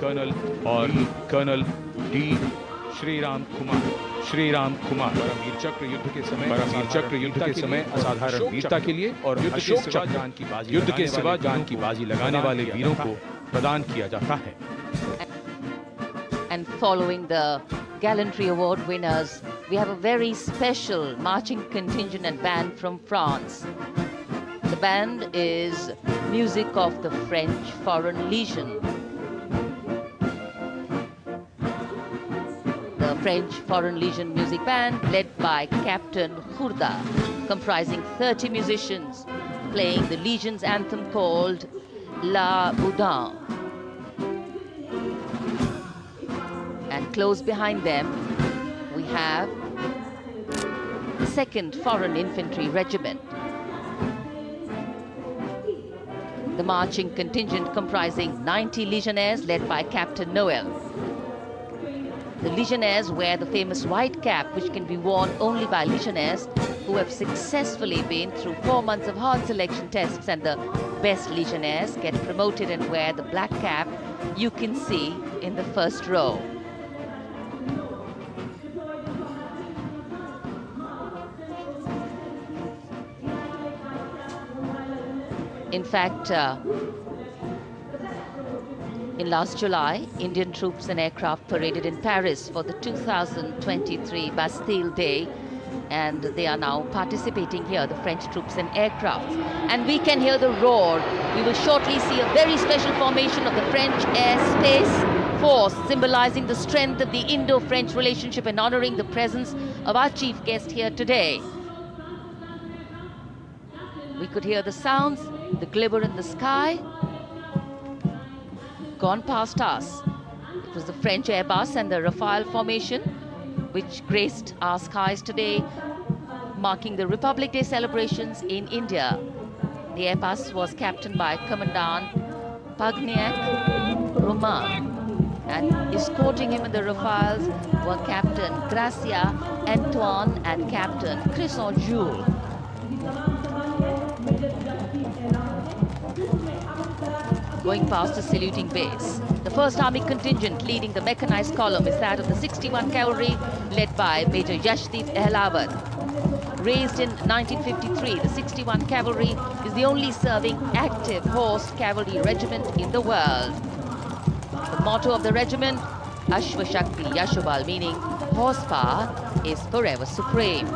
Colonel D Shri Ram Kumar वीर चक्र युद्ध के समय असाधारण वीरता के लिए और युद्ध के सिवा जान की बाजी लगाने वाले वीरों को प्रदान किया जाता है. And following the Gallantry Award winners, we have a very special marching contingent and band from France. The band is music of the French Foreign Legion. The French Foreign Legion music band led by Captain Khourda, comprising 30 musicians playing the Legion's anthem called La Boudin. And close behind them, we have the 2nd Foreign Infantry Regiment. The marching contingent comprising 90 Legionnaires led by Captain Noel. The Legionnaires wear the famous white cap, which can be worn only by Legionnaires who have successfully been through 4 months of hard selection tests, and the best Legionnaires get promoted and wear the black cap you can see in the first row. In fact, in last July, Indian troops and aircraft paraded in Paris for the 2023 Bastille Day, and they are now participating here, the French troops and aircraft. And we can hear the roar. We will shortly see a very special formation of the French Air Space Force, symbolizing the strength of the Indo-French relationship and honoring the presence of our chief guest here today. We could hear the sounds, the glimmer in the sky, gone past us. It was the French Airbus and the Rafale formation which graced our skies today, marking the Republic Day celebrations in India. The Airbus was captained by Commandant Pagniac Roman, and escorting him in the Rafales were Captain Gracia Antoine and Captain Crisson Jules. Going past the saluting base, the 1st Army contingent leading the mechanized column is that of the 61 Cavalry, led by Major Yashdeep Ehlawat. Raised in 1953, the 61 Cavalry is the only serving active horse cavalry regiment in the world. The motto of the regiment, Ashwa Shakti Yashobal, meaning horsepower is forever supreme.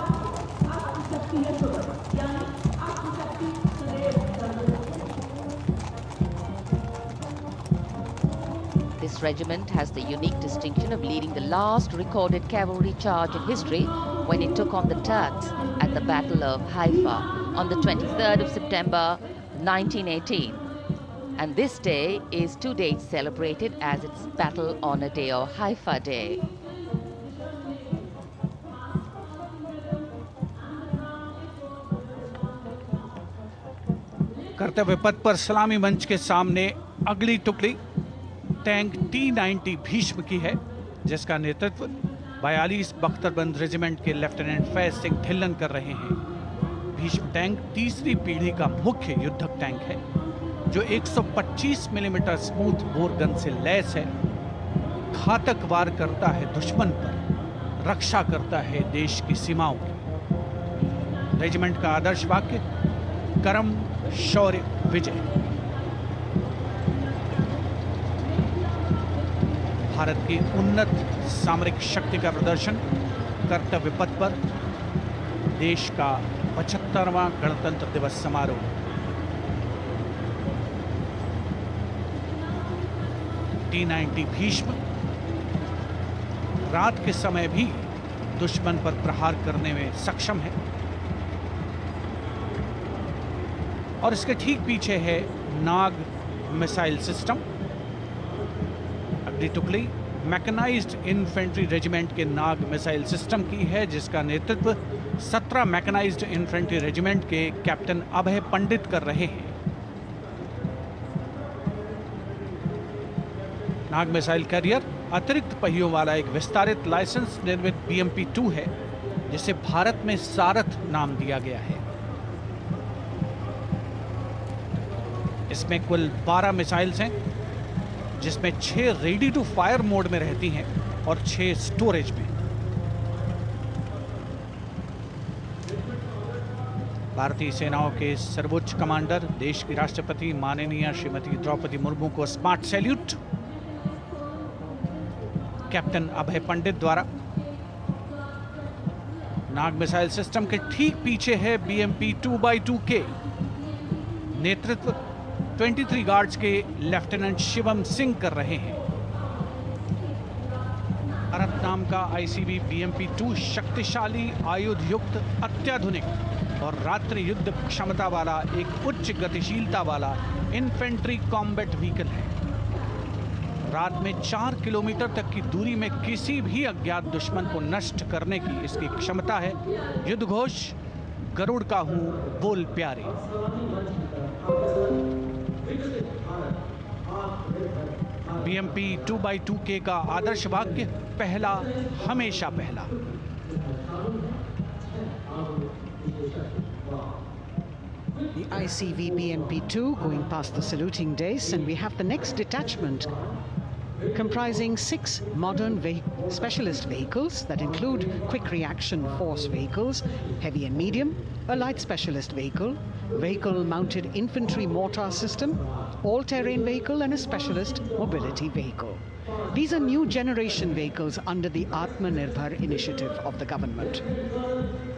This regiment has the unique distinction of leading the last recorded cavalry charge in history when it took on the Turks at the Battle of Haifa on the 23rd of September 1918. And this day is to date celebrated as its Battle Honor Day or Haifa Day. कर्तव्य पथ पर सलामी मंच के सामने अगली टुकड़ी tank T-90 Bhishma की है, जिसका नेतृत्व 42 बख्तरबंद रेजिमेंट के लेफ्टिनेंट फैज सिंह ढिल्लन कर रहे हैं। भीष्म टैंक तीसरी पीढ़ी का मुख्य युद्धक टैंक है, जो 125 मिलीमीटर स्मूथ बोर गन से लैस है, घातक वार करता है दुश्मन पर, रक्षा करता है देश की सीमाओं की। रेजिमेंट का आदर्श वाक्य कर्म शौर्य विजय। भारत की उन्नत सामरिक शक्ति का प्रदर्शन कर्तव्य पथ पर देश का 75वां गणतंत्र दिवस समारोह। T-90 भीष्म रात के समय भी दुश्मन पर प्रहार करने में सक्षम है, और इसके ठीक पीछे है नाग मिसाइल सिस्टम। अगली टुकड़ी मैकेनाइज्ड इन्फेंट्री रेजिमेंट के नाग मिसाइल सिस्टम की है, जिसका नेतृत्व 17 मैकेनाइज्ड इन्फेंट्री रेजिमेंट के कैप्टन अभय पंडित कर रहे हैं। नाग मिसाइल कैरियर अतिरिक्त पहियों वाला एक विस्तारित लाइसेंस निर्मित BMP-2 है, जिसे भारत में सारथ नाम दिया गया है। इसमें कुल 12 मिसाइल्स हैं, जिसमें 6 रेडी टू फायर मोड में रहती हैं और 6 स्टोरेज में। भारतीय सेनाओं के सर्वोच्च कमांडर देश की राष्ट्रपति माननीय श्रीमती द्रौपदी मुर्मू को स्मार्ट सैल्यूट कैप्टन अभय पंडित द्वारा। नाग मिसाइल सिस्टम के ठीक पीछे है BMP 2x2K। नेतृत्व 23 गार्ड्स के लेफ्टिनेंट शिवम सिंह कर रहे हैं। भारत नाम का ICB BMP 2 शक्तिशाली, आयुध युक्त, अत्याधुनिक और रात्रि युद्ध क्षमता वाला एक उच्च गतिशीलता वाला इन्फेंट्री कॉम्बैट व्हीकल है। रात में 4 किलोमीटर तक की दूरी में किसी भी अज्ञात दुश्मन को नष्ट करने की इसकी क्षमता है। युद्ध घोष गरुड़ का हूं बोल प्यारे। BMP 2x2K का आदर्श वाक्य पहला हमेशा पहला। The ICV BMP 2 going past the saluting days, and we have the next detachment comprising 6 modern specialist vehicles that include quick reaction force vehicles, heavy and medium, a light specialist vehicle, vehicle-mounted infantry mortar system, all-terrain vehicle, and a specialist mobility vehicle. These are new generation vehicles under the Atmanirbhar initiative of the government.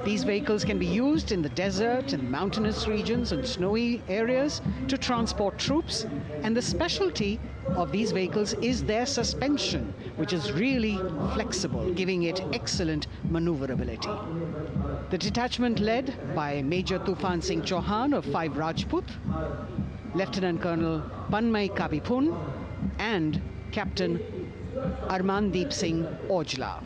These vehicles can be used in the desert and mountainous regions and snowy areas to transport troops, and the specialty of these vehicles is their suspension, which is really flexible, giving it excellent maneuverability. The detachment led by Major Tufan Singh Chauhan of 5 Rajput, Lieutenant Colonel Panmay Kabipun, and Captain Armandeep Singh Ojla.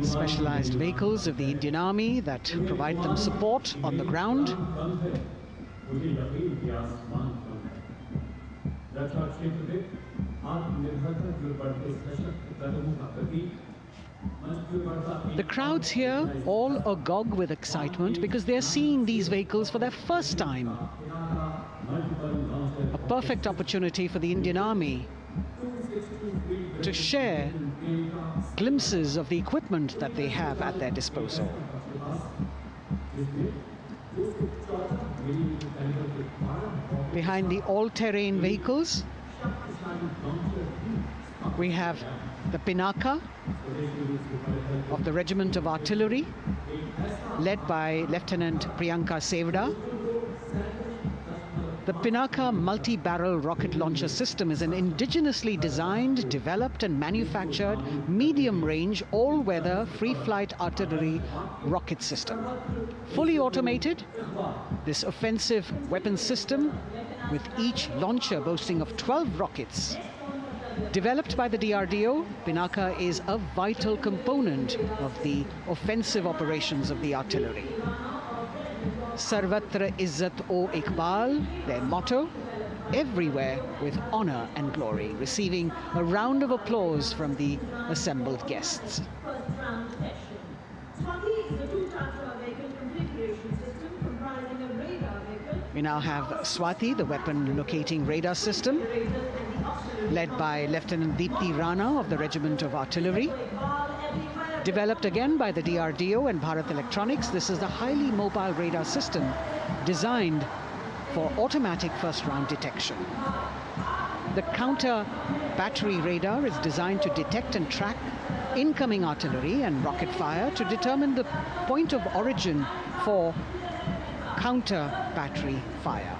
Specialized vehicles of the Indian Army that provide them support on the ground. The crowds here all agog with excitement because they're seeing these vehicles for their first time. A perfect opportunity for the Indian Army to share glimpses of the equipment that they have at their disposal. Behind the all-terrain vehicles, we have the Pinaka of the Regiment of Artillery, led by Lieutenant Priyanka Sevda. The Pinaka multi-barrel rocket launcher system is an indigenously designed, developed and manufactured medium-range, all-weather, free-flight artillery rocket system. Fully automated, this offensive weapon system, with each launcher boasting of 12 rockets, developed by the DRDO, Pinaka is a vital component of the offensive operations of the artillery. Sarvatra Izzat o Iqbal, their motto, everywhere with honor and glory, receiving a round of applause from the assembled guests. We now have Swati, the weapon locating radar system, led by Lieutenant Deepthi Rana of the Regiment of Artillery. Developed again by the DRDO and Bharat Electronics, this is a highly mobile radar system designed for automatic first-round detection. The counter battery radar is designed to detect and track incoming artillery and rocket fire to determine the point of origin for counter battery fire.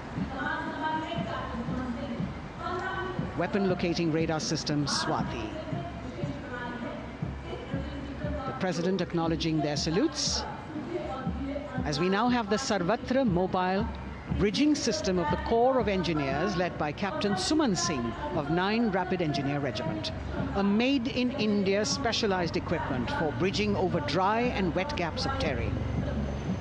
Weapon locating radar system Swati. The President acknowledging their salutes, as we now have the Sarvatra mobile bridging system of the Corps of Engineers, led by Captain Suman Singh of 9 Rapid Engineer Regiment, a made-in-India specialized equipment for bridging over dry and wet gaps of terrain.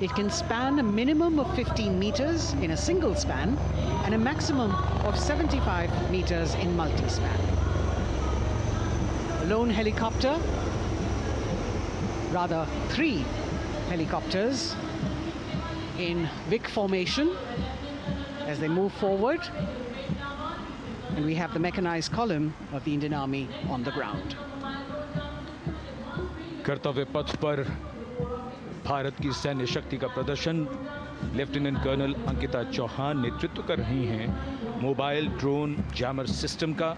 It can span a minimum of 15 meters in a single span and a maximum of 75 meters in multi-span. A lone helicopter, rather 3 helicopters in V formation as they move forward. And we have the mechanized column of the Indian Army on the ground. कर्तव्य पथ पर भारत की सैन्य शक्ति का प्रदर्शन lieutenant colonel Ankita Chauhan नेतृत्व कर रही हैं मोबाइल ड्रोन जैमर सिस्टम का।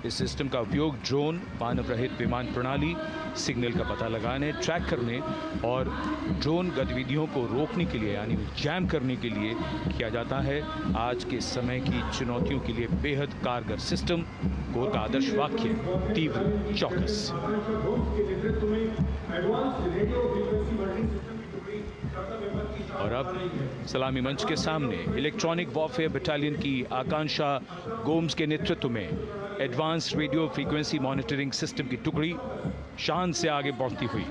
इस सिस्टम का उपयोग ड्रोन, मानव रहित विमान प्रणाली, सिग्नल का पता लगाने, ट्रैक करने और ड्रोन गतिविधियों को रोकने के लिए यानी जैम करने के लिए किया जाता है। आज के समय की चुनौतियों के लिए बेहद कारगर सिस्टम। कोर का आदर्श वाक्य तीव्र चौकस। और अब सलामी मंच के सामने इलेक्ट्रॉनिक वॉरफेयर बटालियन की आकांक्षा गोम्स के नेतृत्व में advance radio frequency monitoring system की टुकड़ी शान से आगे बढ़ती हुई।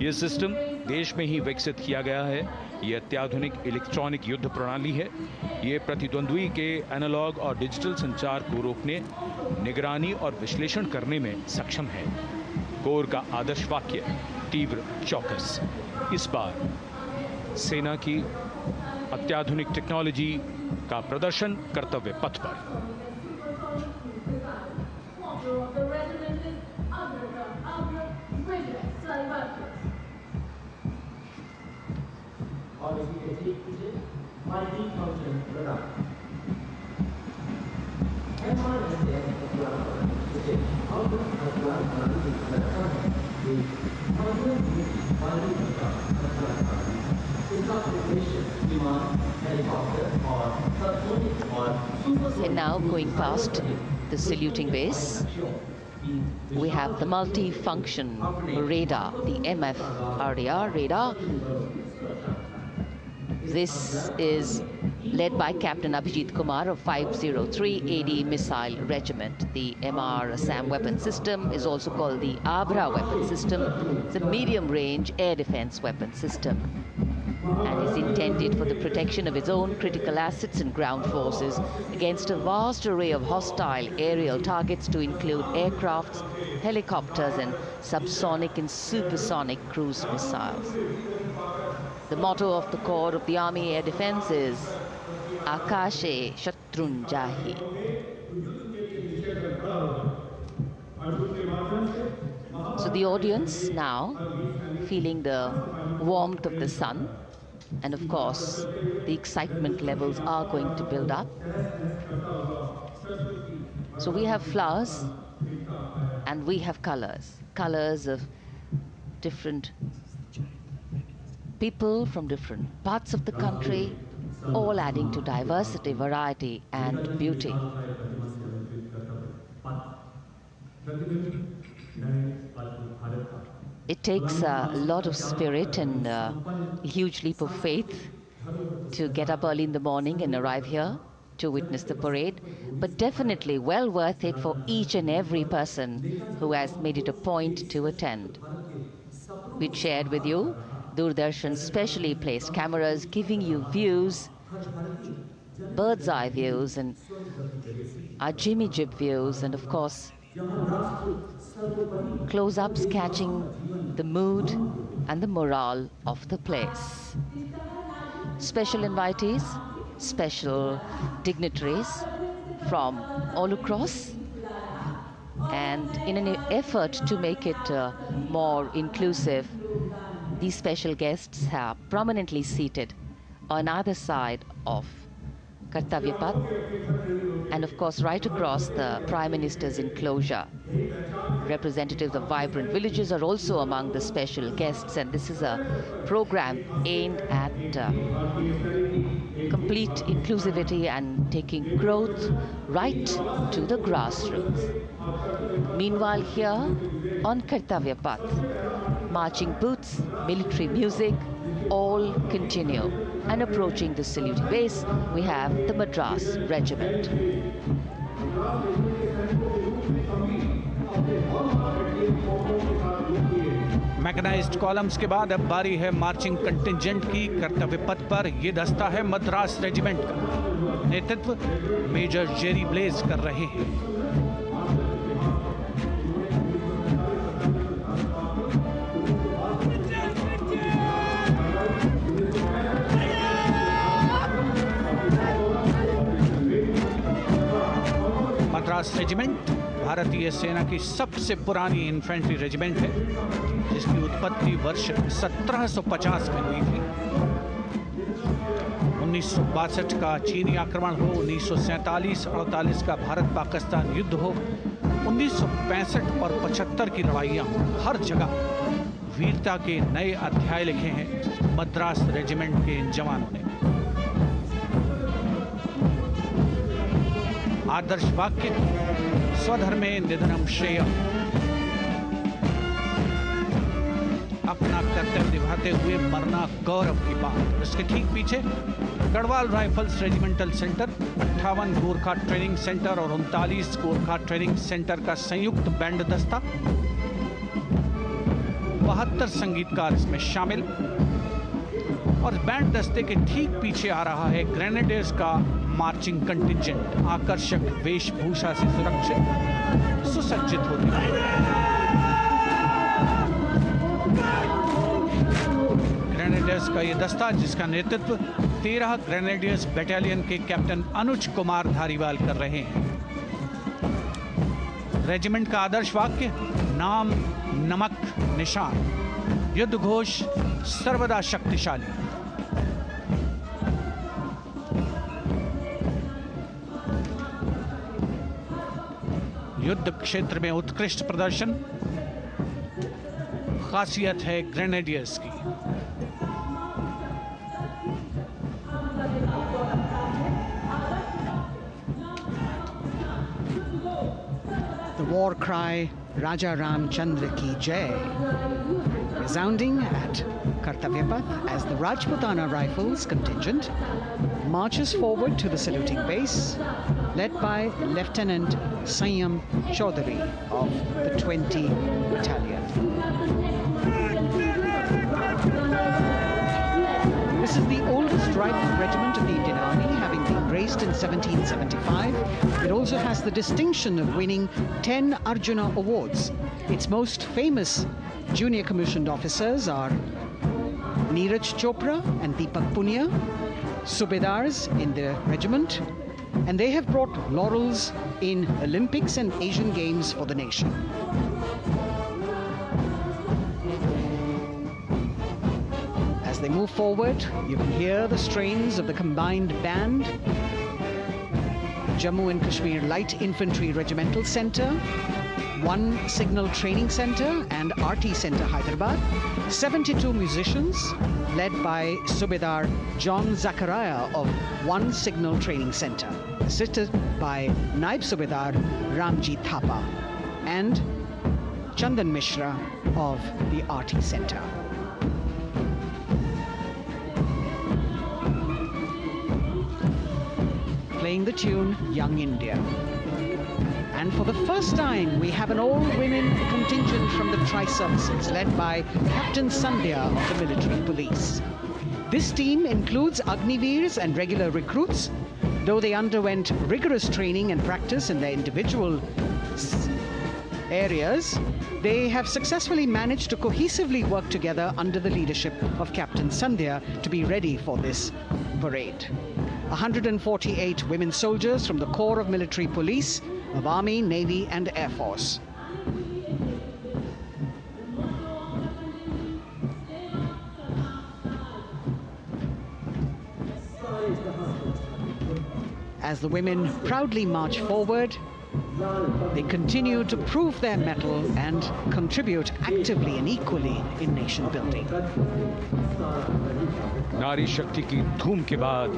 यह सिस्टम देश में ही विकसित किया गया है। यह अत्याधुनिक इलेक्ट्रॉनिक युद्ध प्रणाली है। यह प्रतिद्वंद्वी के एनालॉग और डिजिटल संचार को रोकने, निगरानी और विश्लेषण करने में सक्षम है। कोर का आदर्श वाक्य तीव्र चौकस। इस बार सेना की अत्याधुनिक टेक्नोलॉजी का प्रदर्शन कर्तव्य पथ पर। And now going past the saluting base, we have the multi-function radar, the MFRDR radar. This is led by Captain Abhijit Kumar of 503 AD Missile Regiment. The MR SAM weapon system is also called the Abra weapon system. It's a medium-range air defense weapon system and is intended for the protection of its own critical assets and ground forces against a vast array of hostile aerial targets to include aircrafts, helicopters, and subsonic and supersonic cruise missiles. The motto of the Corps of the Army Air Defense is Akashe Shatrun Jahi. So the audience now feeling the warmth of the sun, and of course the excitement levels are going to build up. So we have flowers and we have colors of different people from different parts of the country, all adding to diversity, variety, and beauty. It takes a lot of spirit and a huge leap of faith to get up early in the morning and arrive here to witness the parade, but definitely well worth it for each and every person who has made it a point to attend. We shared with you Doordarshan's specially placed cameras giving you views, bird's eye views, and our Jimmy Jib views, and of course close-ups catching the mood and the morale of the place. Special invitees, special dignitaries from all across, and in an effort to make it more inclusive, these special guests are prominently seated on either side of Kartavya Path, and of course right across the Prime Minister's enclosure. Representatives of vibrant villages are also among the special guests, and this is a program aimed at complete inclusivity and taking growth right to the grassroots. Meanwhile, here on Kartavya Path, marching boots, military music, all continue. And approaching the saluting base, we have the Madras Regiment. Mechanised columns के बाद अब बारी है marching contingent की। कर्तव्य पथ पर ये दस्ता है मद्रास रेजिमेंट का। नेतृत्व मेजर जेरी ब्लेज कर रहे हैं। मद्रास रेजिमेंट भारतीय सेना की सबसे पुरानी इन्फेंट्री रेजिमेंट है, जिसकी उत्पत्ति वर्ष 1750 में हुई थी। 1962 का चीनी आक्रमण हो, 1947-48 का भारत पाकिस्तान युद्ध हो, 1965 और 75 की लड़ाइयां, हर जगह वीरता के नए अध्याय लिखे हैं मद्रास रेजिमेंट के इन जवानों ने। आदर्श वाक्य स्वधर्मे निधनम श्रेय। अपना कर्तव्य निभाते हुए मरना गौरव की बात। इसके ठीक पीछे Garhwal rifles regimental centre, 58 Gorkha training centre और 39 गोरखा ट्रेनिंग सेंटर का संयुक्त बैंड दस्ता। 72 संगीतकार इसमें शामिल। और बैंड दस्ते के ठीक पीछे आ रहा है ग्रेनेडियर्स का मार्चिंग कंटिंजेंट, आकर्षक वेशभूषा से सुरक्षित, सुसज्जित होते हैं। ग्रेनेडियर्स का यह दस्ता, जिसका नेतृत्व 13 ग्रेनेडियर्स बटालियन के कैप्टन अनुज कुमार धारीवाल कर रहे हैं। रेजिमेंट का आदर्श वाक्य नाम नमक निशान, युद्ध घोष सर्वदा शक्तिशाली। युद्ध क्षेत्र में उत्कृष्ट प्रदर्शन खासियत है ग्रेनेडियर्स की। The war cry Raja Ramchandra Ki Jai resounding at Kartavya Path as the Rajputana Rifles contingent marches forward to the saluting base, led by Lieutenant Sanyam Chaudhary of the 20 Battalion. This is the oldest rifle regiment of the Indian Army, having been raised in 1775. It also has the distinction of winning 10 Arjuna Awards. Its most famous junior commissioned officers are Neeraj Chopra and Deepak Punia, Subedars in the regiment, and they have brought laurels in Olympics and Asian Games for the nation. As they move forward, you can hear the strains of the combined band. Jammu and Kashmir Light Infantry Regimental Centre, 1 Signal Training Centre and RT Centre Hyderabad, 72 musicians led by Subedar John Zachariah of 1 Signal Training Centre, assisted by Naib Subedar Ramji Thapa and Chandan Mishra of the RT Centre. Playing the tune Young India. And for the first time, we have an all-women contingent from the Tri-Services, led by Captain Sandhya of the Military Police. This team includes Agniveers and regular recruits. Though they underwent rigorous training and practice in their individual areas, they have successfully managed to cohesively work together under the leadership of Captain Sandhya to be ready for this parade. 148 women soldiers from the Corps of Military Police of Army, Navy and Air Force. As the women proudly march forward, they continue to prove their mettle and contribute actively and equally in nation building. नारी शक्ति की धूम के बाद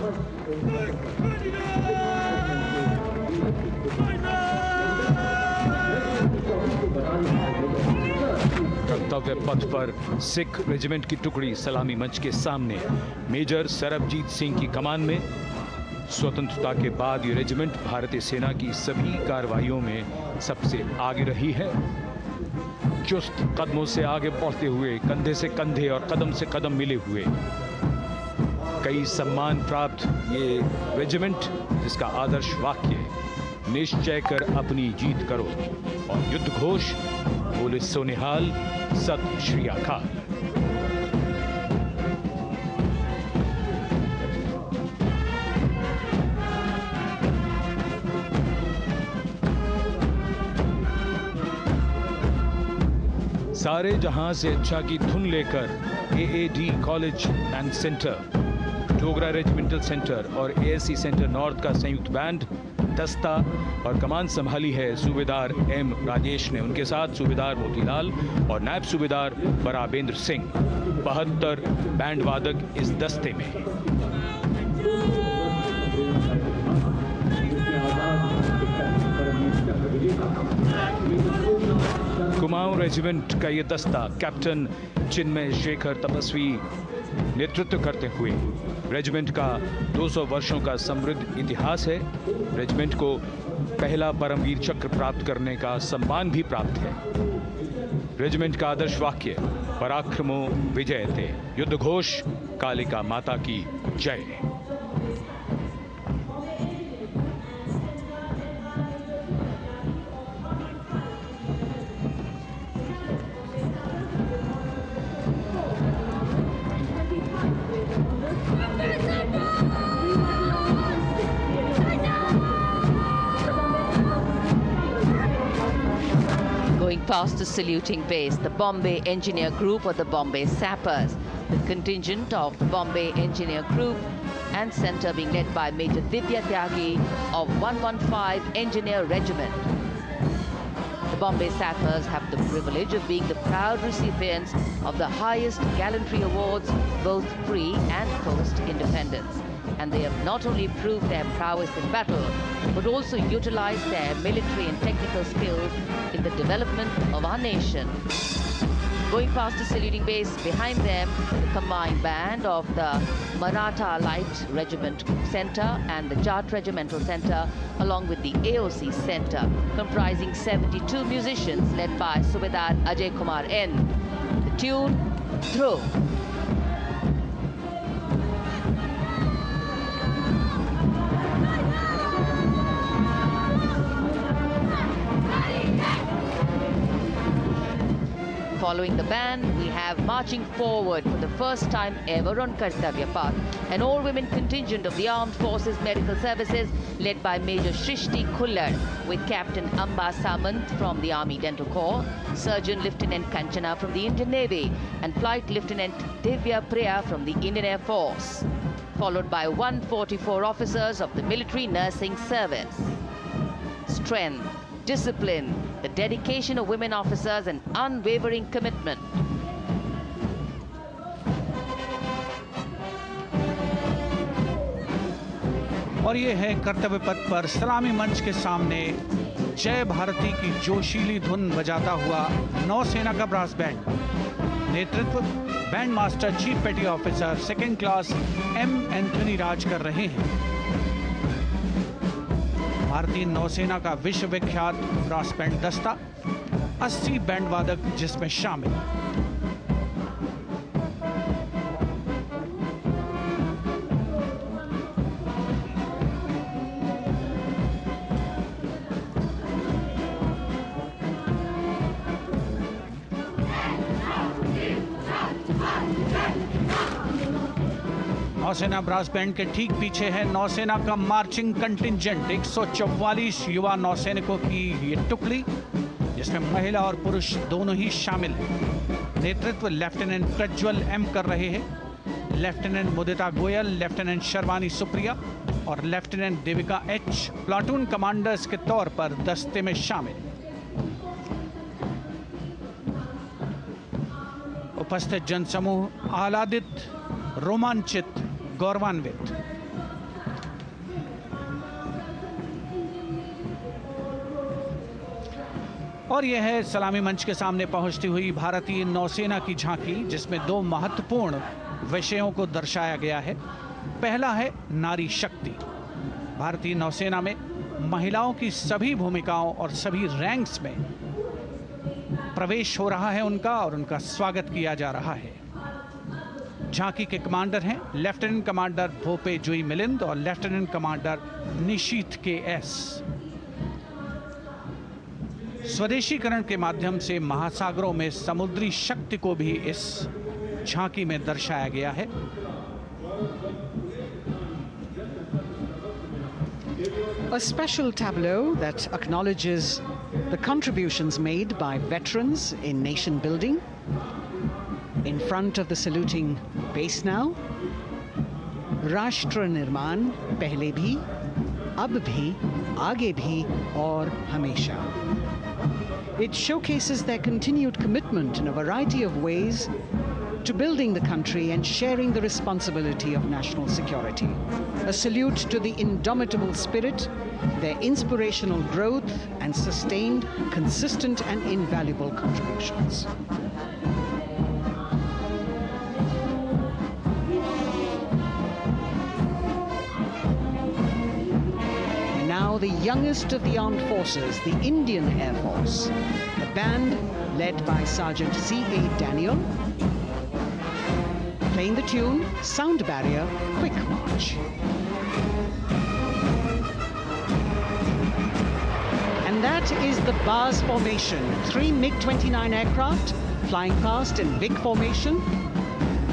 कर्तव्य पथ पर Sikh regiment की टुकड़ी सलामी मंच के सामने मेजर सरबजीत सिंह की कमान में। स्वतंत्रता के बाद ये रेजिमेंट भारतीय सेना की सभी कार्रवाइयों में सबसे आगे रही है। चुस्त कदमों से आगे बढ़ते हुए, कंधे से कंधे और कदम से कदम मिले हुए, कई सम्मान प्राप्त ये रेजिमेंट, जिसका आदर्श वाक्य निश्चय कर अपनी जीत करो और युद्ध घोष बोले सोनिहाल सत श्री अकाल। सारे जहां से अच्छा की धुन लेकर AAD college and centre, Dogra regimental centre और एएससी सेंटर नॉर्थ का संयुक्त बैंड, दस्ता और कमान संभाली है सूबेदार एम राजेश ने। उनके साथ सूबेदार मोतीलाल और नायब सूबेदार बराबेंद्र सिंह। 72 बैंड वादक इस दस्ते में। कुमाऊं रेजिमेंट का ये दस्ता कैप्टन चिन्मय शेखर तपस्वी नेतृत्व करते हुए, रेजिमेंट का 200 वर्षों का समृद्ध इतिहास है। रेजिमेंट को पहला परमवीर चक्र प्राप्त करने का सम्मान भी प्राप्त है। रेजिमेंट का आदर्श वाक्य पराक्रमो विजयते, युद्ध घोष कालिका माता की जय। Going past the saluting base, the Bombay Engineer Group or the Bombay Sappers, the contingent of the Bombay Engineer Group and Centre being led by Major Divya Tyagi of 115 Engineer Regiment. The Bombay Sappers have the privilege of being the proud recipients of the highest gallantry awards, both pre and post independence. And they have not only proved their prowess in battle, but also utilized their military and technical skills in the development of our nation. Going past the saluting base, behind them, the combined band of the Maratha Light Regiment Centre and the Jat Regimental Centre, along with the AOC Centre, comprising 72 musicians led by Subedar Ajay Kumar N. The tune, Dhruv. Following the band, we have marching forward for the first time ever on Kartavya Path, an all-women contingent of the Armed Forces Medical Services led by Major Shrishti Khullar, with Captain Amba Samant from the Army Dental Corps, Surgeon Lieutenant Kanchana from the Indian Navy, and Flight Lieutenant Divya Priya from the Indian Air Force, followed by 144 officers of the Military Nursing Service. Strength, discipline, the dedication of women officers and unwavering commitment. और ये है कर्तव्य पथ पर सलामी मंच के सामने जय भारती की जोशीली धुन बजाता हुआ नौसेना का ब्रास बैंड। नेतृत्व band master chief petty officer second class M Anthony Raj कर रहे हैं। भारतीय नौसेना का विश्व विख्यात ब्रास बैंड दस्ता, 80 बैंड वादक जिसमें शामिल। नौसेना ब्रास बैंड के ठीक पीछे है नौसेना का मार्चिंग कंटिंजेंट, 144 युवा नौसैनिकों की ये टुकड़ी, जिसमें महिला और पुरुष दोनों ही शामिल हैं। नेतृत्व लेफ्टिनेंट प्रज्वल एम कर रहे हैं। लेफ्टिनेंट मुदिता गोयल, लेफ्टिनेंट शर्वानी सुप्रिया और lieutenant Devika H platoon commanders के तौर पर दस्ते में शामिल। उपस्थित जनसमूह आह्लादित, रोमांचित, गौरवान्वित। और यह है सलामी मंच के सामने पहुंचती हुई भारतीय नौसेना की झांकी, जिसमें दो महत्वपूर्ण विषयों को दर्शाया गया है। पहला है नारी शक्ति। भारतीय नौसेना में महिलाओं की सभी भूमिकाओं और सभी रैंक्स में प्रवेश हो रहा है उनका और उनका स्वागत किया जा रहा है। झांकी के कमांडर हैं लेफ्टिनेंट कमांडर भोपे जुई मिलिंद और लेफ्टिनेंट कमांडर निशीथ के एस। स्वदेशीकरण के माध्यम से महासागरों में समुद्री शक्ति को भी इस झांकी में दर्शाया गया है। A special tableau that acknowledges the contributions made by veterans in nation building. In front of the saluting base now, Rashtra Nirman pehle bhi, ab bhi, aage bhi aur hamesha. It showcases their continued commitment in a variety of ways to building the country and sharing the responsibility of national security. A salute to the indomitable spirit, their inspirational growth and sustained, consistent and invaluable contributions. And now the youngest of the armed forces, the Indian Air Force, the band led by Sergeant C.A. Daniel, playing the tune Sound Barrier Quick March. And that is the Bars formation. 3 MiG-29 aircraft flying past in big formation,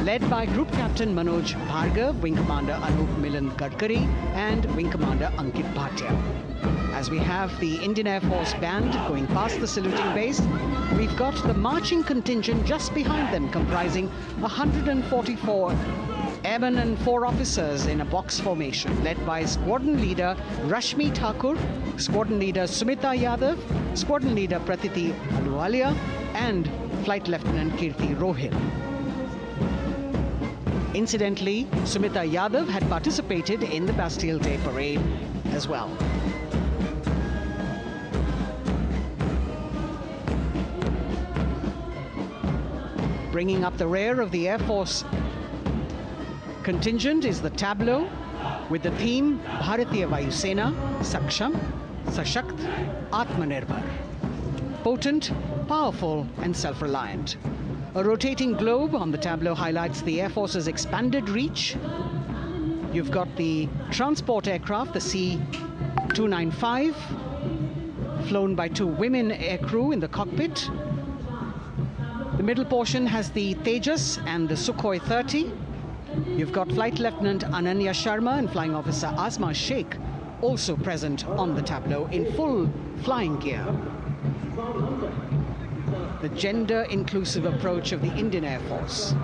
led by Group Captain Manoj Bhargav, Wing Commander Anup Milan Gadkari, and Wing Commander Ankit Bhatia. As we have the Indian Air Force band going past the saluting base, we've got the marching contingent just behind them, comprising 144 airmen and 4 officers in a box formation, led by Squadron Leader Rashmi Thakur, Squadron Leader Sumita Yadav, Squadron Leader Pratiti Aluwalia, and Flight Lieutenant Kirti Rohil. Incidentally, Sumita Yadav had participated in the Bastille Day Parade as well. Bringing up the rear of the Air Force contingent is the tableau with the theme Bharatiya Vayu Sena, Saksham, Sashakt, Atmanirbhar. Potent, powerful and self-reliant. A rotating globe on the tableau highlights the Air Force's expanded reach. You've got the transport aircraft, the C-295, flown by 2 women aircrew in the cockpit. The middle portion has the Tejas and the Sukhoi 30. You've got Flight Lieutenant Ananya Sharma and Flying Officer Azma Sheikh also present on the tableau in full flying gear. The gender-inclusive approach of the Indian Air Force.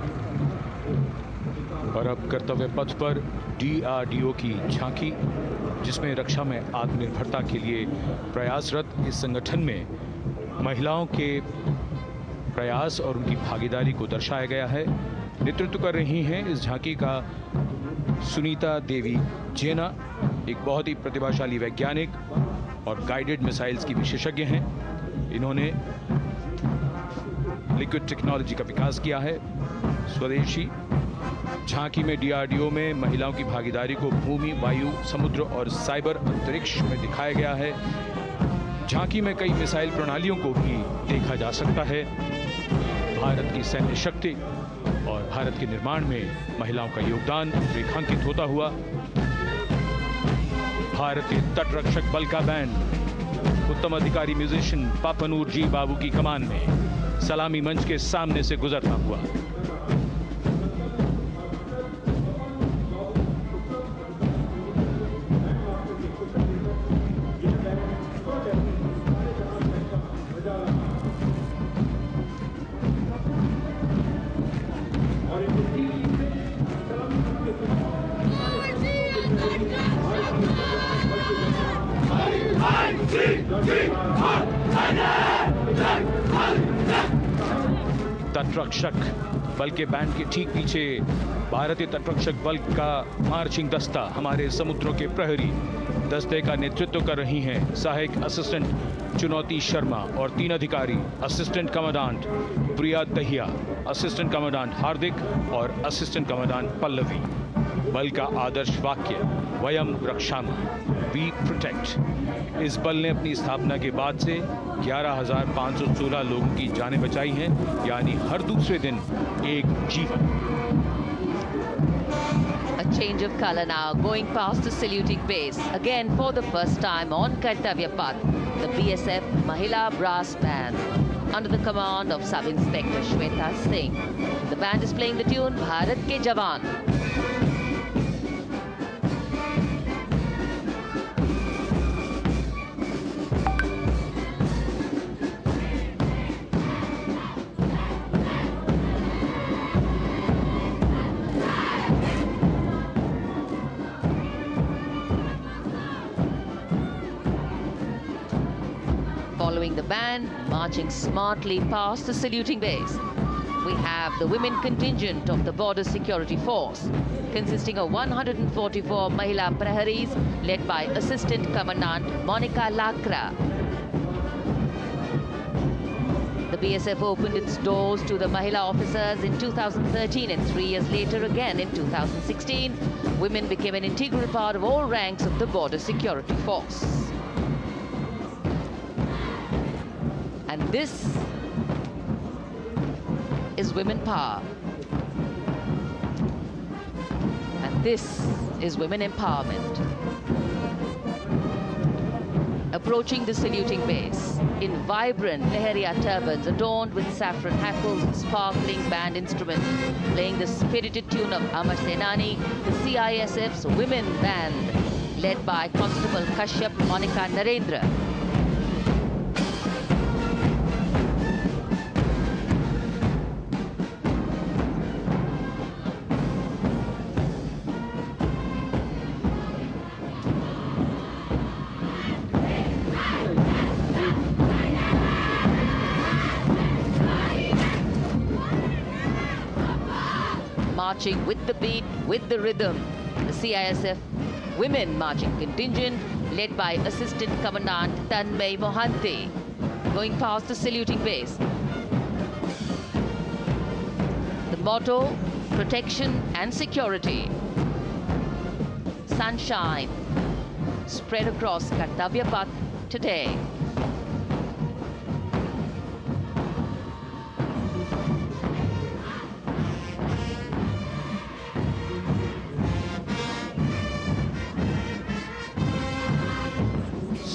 और अब कर्तव्य पथ पर DRDO की झांकी, जिसमें रक्षा में आत्मनिर्भरता के लिए प्रयासरत इस संगठन में महिलाओं के प्रयास और उनकी भागीदारी को दर्शाया गया है। नेतृत्व कर रही हैं इस झांकी का सुनीता देवी जेना, एक बहुत ही प्रतिभाशाली वैज्ञानिक और गाइडेड मिसाइल्स की विशेषज्ञ हैं। इन्होंने लिक्विड टेक्नोलॉजी का विकास किया है, स्वदेशी। झांकी में DRDO में महिलाओं की भागीदारी को भूमि, वायु, समुद्र और साइबर अंतरिक्ष में दिखाया गया है। झांकी में कई मिसाइल प्रणालियों को भी देखा जा सकता है। भारत की सैन्य शक्ति और भारत के निर्माण में महिलाओं का योगदान रेखांकित होता हुआ भारतीय तटरक्षक बल का बैंड उत्तम अधिकारी म्यूजिशियन पापनूर जी बाबू की कमान में सलामी मंच के सामने से गुजरता हुआ। तटरक्षक बल के बैंड के ठीक पीछे भारतीय तटरक्षक बल का मार्चिंग दस्ता हमारे समुद्रों के प्रहरी दस्ते का नेतृत्व कर रही हैं सहायक असिस्टेंट चुनौती शर्मा और 3 अधिकारी, असिस्टेंट कमांडेंट प्रिया दहिया, असिस्टेंट कमांडेंट हार्दिक और असिस्टेंट कमांडेंट पल्लवी। बल का आदर्श वाक्य वयम रक्षामः, वी प्रोटेक्ट। इस बल ने अपनी स्थापना के बाद से 11,516 लोगों की जानें बचाई हैं, यानी हर दूसरे दिन एक जीवन। A change of color now, going past the saluting base. Again, for the first time on Kartavya Path, the BSF Mahila Brass Band, under the command of Sub-Inspector Shweta Singh. The band is playing the tune Bharat Ke Jawan. Following the band, marching smartly past the saluting base, we have the women contingent of the Border Security Force, consisting of 144 Mahila Praharis, led by Assistant Commandant Monica Lakra. The BSF opened its doors to the Mahila officers in 2013, and 3 years later again in 2016, women became an integral part of all ranks of the Border Security Force. And this is women power. And this is women empowerment. Approaching the saluting base in vibrant Lehariya turbans adorned with saffron hackles and sparkling band instruments, playing the spirited tune of Amar Senani, the CISF's women band, led by Constable Kashyap Monica Narendra. Marching with the beat, with the rhythm, the CISF Women Marching Contingent, led by Assistant Commandant Tanmay Mohanty, going past the saluting base. The motto, protection and security. Sunshine spread across Kartavya Path today.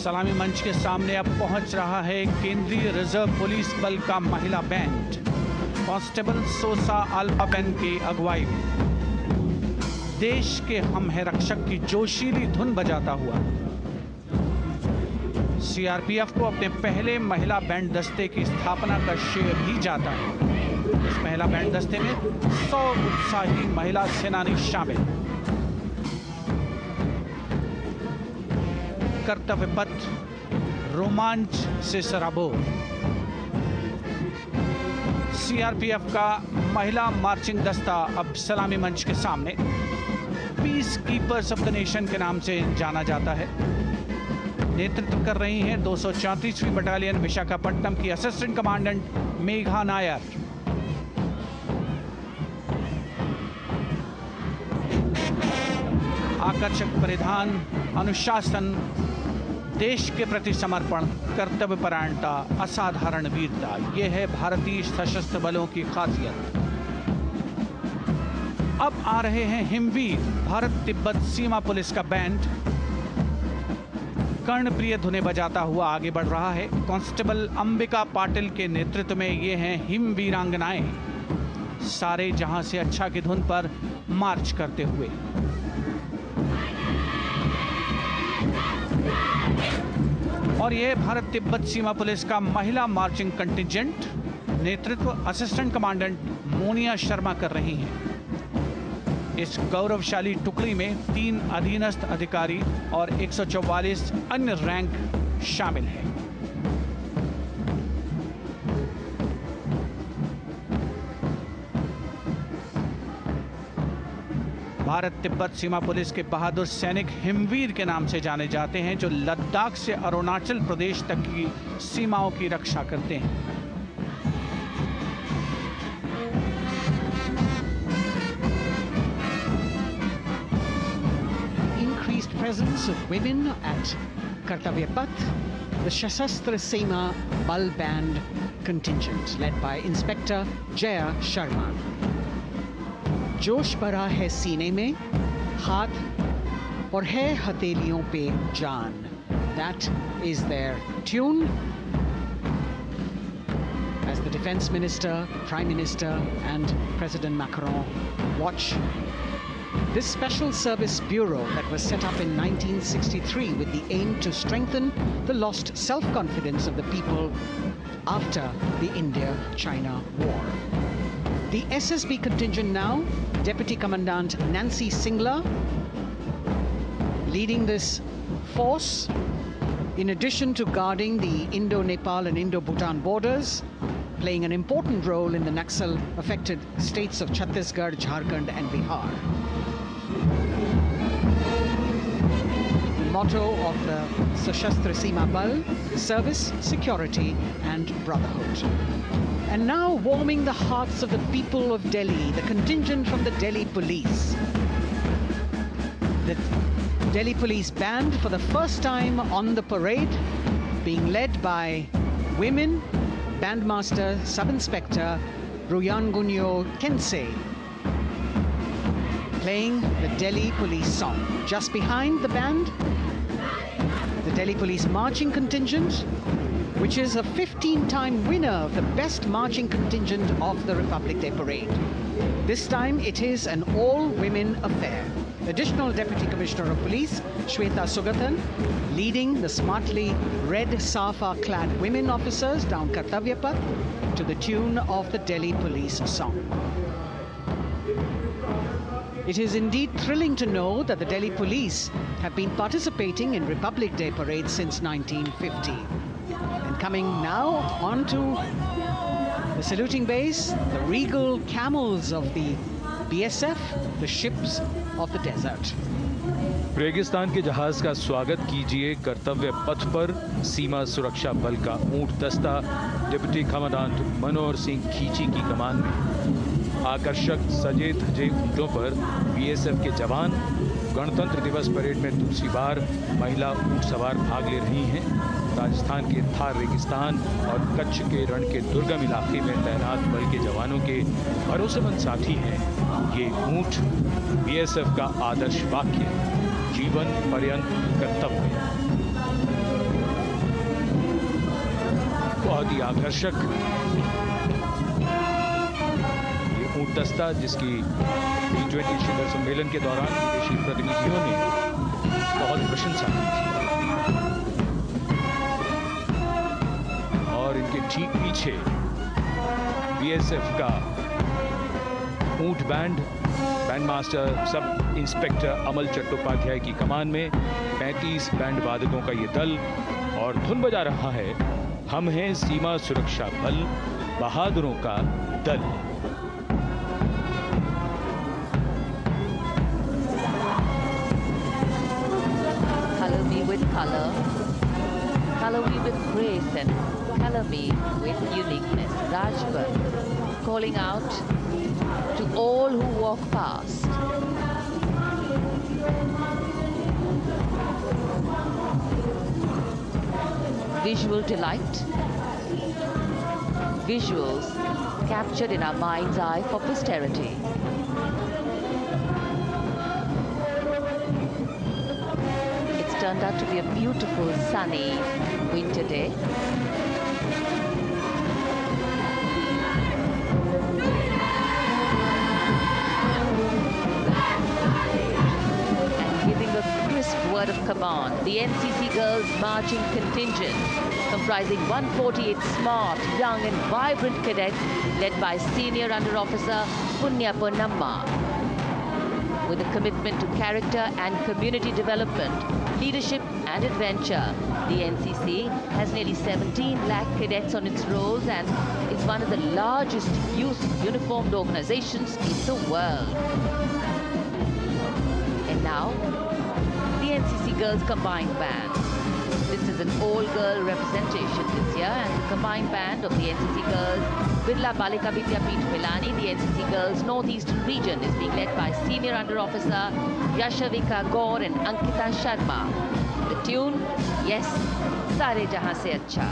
सलामी मंच के सामने अब पहुंच रहा है केंद्रीय reserve police बल का महिला बैंड, कांस्टेबल सोसा अल्पापेन की अगुवाई में देश के हम है रक्षक की जोशीली धुन बजाता हुआ सीआरपीएफ को अपने पहले महिला बैंड दस्ते की स्थापना का श्रेय भी जाता है। इस महिला बैंड दस्ते में 100 उत्साही महिला सेनानी शामिल। कर्तव्य पथ रोमांच से सराबोर। सीआरपीएफ का महिला मार्चिंग दस्ता अब सलामी मंच के सामने peace keepers of the nation के नाम से जाना जाता है। नेतृत्व कर रही हैं 234वीं बटालियन विशाखापट्टनम की असिस्टेंट कमांडेंट मेघा नायर। आकर्षक परिधान, अनुशासन, देश के प्रति समर्पण, कर्तव्य परायणता, असाधारण वीरता, ये है भारतीय सशस्त्र बलों की खासियत। अब आ रहे हैं हिमवीर भारत तिब्बत सीमा पुलिस का बैंड, कर्णप्रिय धुनें बजाता हुआ आगे बढ़ रहा है। कांस्टेबल अंबिका पाटिल के नेतृत्व में ये हैं हिमवीरांगनाएं, सारे जहां से अच्छा की धुन पर मार्च करते हुए। और यह भारत तिब्बत सीमा पुलिस का महिला मार्चिंग कंटिजेंट, नेतृत्व असिस्टेंट कमांडेंट मोनिया शर्मा कर रही हैं। इस गौरवशाली टुकड़ी में 3 अधीनस्थ अधिकारी और 144 अन्य रैंक शामिल हैं। भारत तिब्बत सीमा पुलिस के बहादुर सैनिक हिमवीर के नाम से जाने जाते हैं, जो लद्दाख से अरुणाचल प्रदेश तक की सीमाओं की रक्षा करते हैं। presence of women at Kartavya Path, the Sashastra Seema Bal Band contingent led by Inspector Jaya Sharma. जोश भरा है सीने में, हाथ और है हथेलियों पे जान. That is their tune. As the Defense Minister, Prime Minister and President Macron watch this Special Service Bureau that was set up in 1963 with the aim to strengthen the lost self-confidence of the people after the India-China war. The SSB contingent now, Deputy Commandant Nancy Singla, leading this force, in addition to guarding the Indo-Nepal and Indo-Bhutan borders, playing an important role in the Naxal-affected states of Chhattisgarh, Jharkhand and Bihar. The motto of the Sashastra Seema Bal, service, security and brotherhood. And now warming the hearts of the people of Delhi, the contingent from the Delhi Police. The Delhi Police Band for the first time on the parade, being led by women, Bandmaster Sub-Inspector Ruyangunyo Kensei, playing the Delhi Police song. Just behind the band, the Delhi Police Marching Contingent, which is a 15-time winner of the best marching contingent of the Republic Day Parade. This time it is an all-women affair. Additional Deputy Commissioner of Police, Shweta Sugathan, leading the smartly red safa-clad women officers down Kartavya Path to the tune of the Delhi Police song. It is indeed thrilling to know that the Delhi Police have been participating in Republic Day Parade since 1950. And coming now onto the saluting base, the regal camels of the BSF, the ships of the desert. रेगिस्तान के जहाज का स्वागत कीजिए कर्तव्य पथ पर सीमा सुरक्षा बल का ऊंट दस्ता डिप्टी कमांडेंट मनोहर सिंह खींची की कमान में। आकर्षक सजे धजे ऊंटों पर बीएसएफ के जवान। गणतंत्र दिवस परेड में दूसरी बार महिला ऊंट सवार भाग ले रही हैं। राजस्थान के थार रेगिस्तान और कच्छ के रण के दुर्गम इलाके में तैनात बल के जवानों के भरोसेमंद साथी हैं। ये ऊंट बीएसएफ का आदर्श वाक्य, जीवन पर्यंत कर्तव्य। बहुत ही आकर्षक ये ऊंट दस्ता, जिसकी G20 शिखर सम्मेलन के दौरान विदेशी प्रतिनिधियों ने बहुत प्रशंसा की थी। और इनके ठीक पीछे बीएसएफ का ऊंट band, band master sub inspector Amal Chattopadhyay की कमान में 35 बैंड वादकों का ये दल, और धुन बजा रहा है हम हैं सीमा सुरक्षा बल, बहादुरों का दल। Color me with color, color me with grace, and color me with uniqueness. Rajput calling out to all who walk past. Visual delight, visuals captured in our mind's eye for posterity. It's turned out to be a beautiful sunny winter day. Word of command, the NCC Girls Marching Contingent, comprising 148 smart, young and vibrant cadets led by Senior Under Officer Punya Ponnamma. With a commitment to character and community development, leadership and adventure, the NCC has nearly 17 lakh cadets on its rolls and is one of the largest youth uniformed organizations in the world. And now, the NCC Girls Combined Band. This is an all-girl representation this year, and the combined band of the NCC girls, Birla Balika Vidyapeeth Milani, the NCC girls Northeastern region, is being led by Senior Under Officer Yashavika Gaur and Ankita Sharma. The tune, yes, Sare Jahan Se Acha.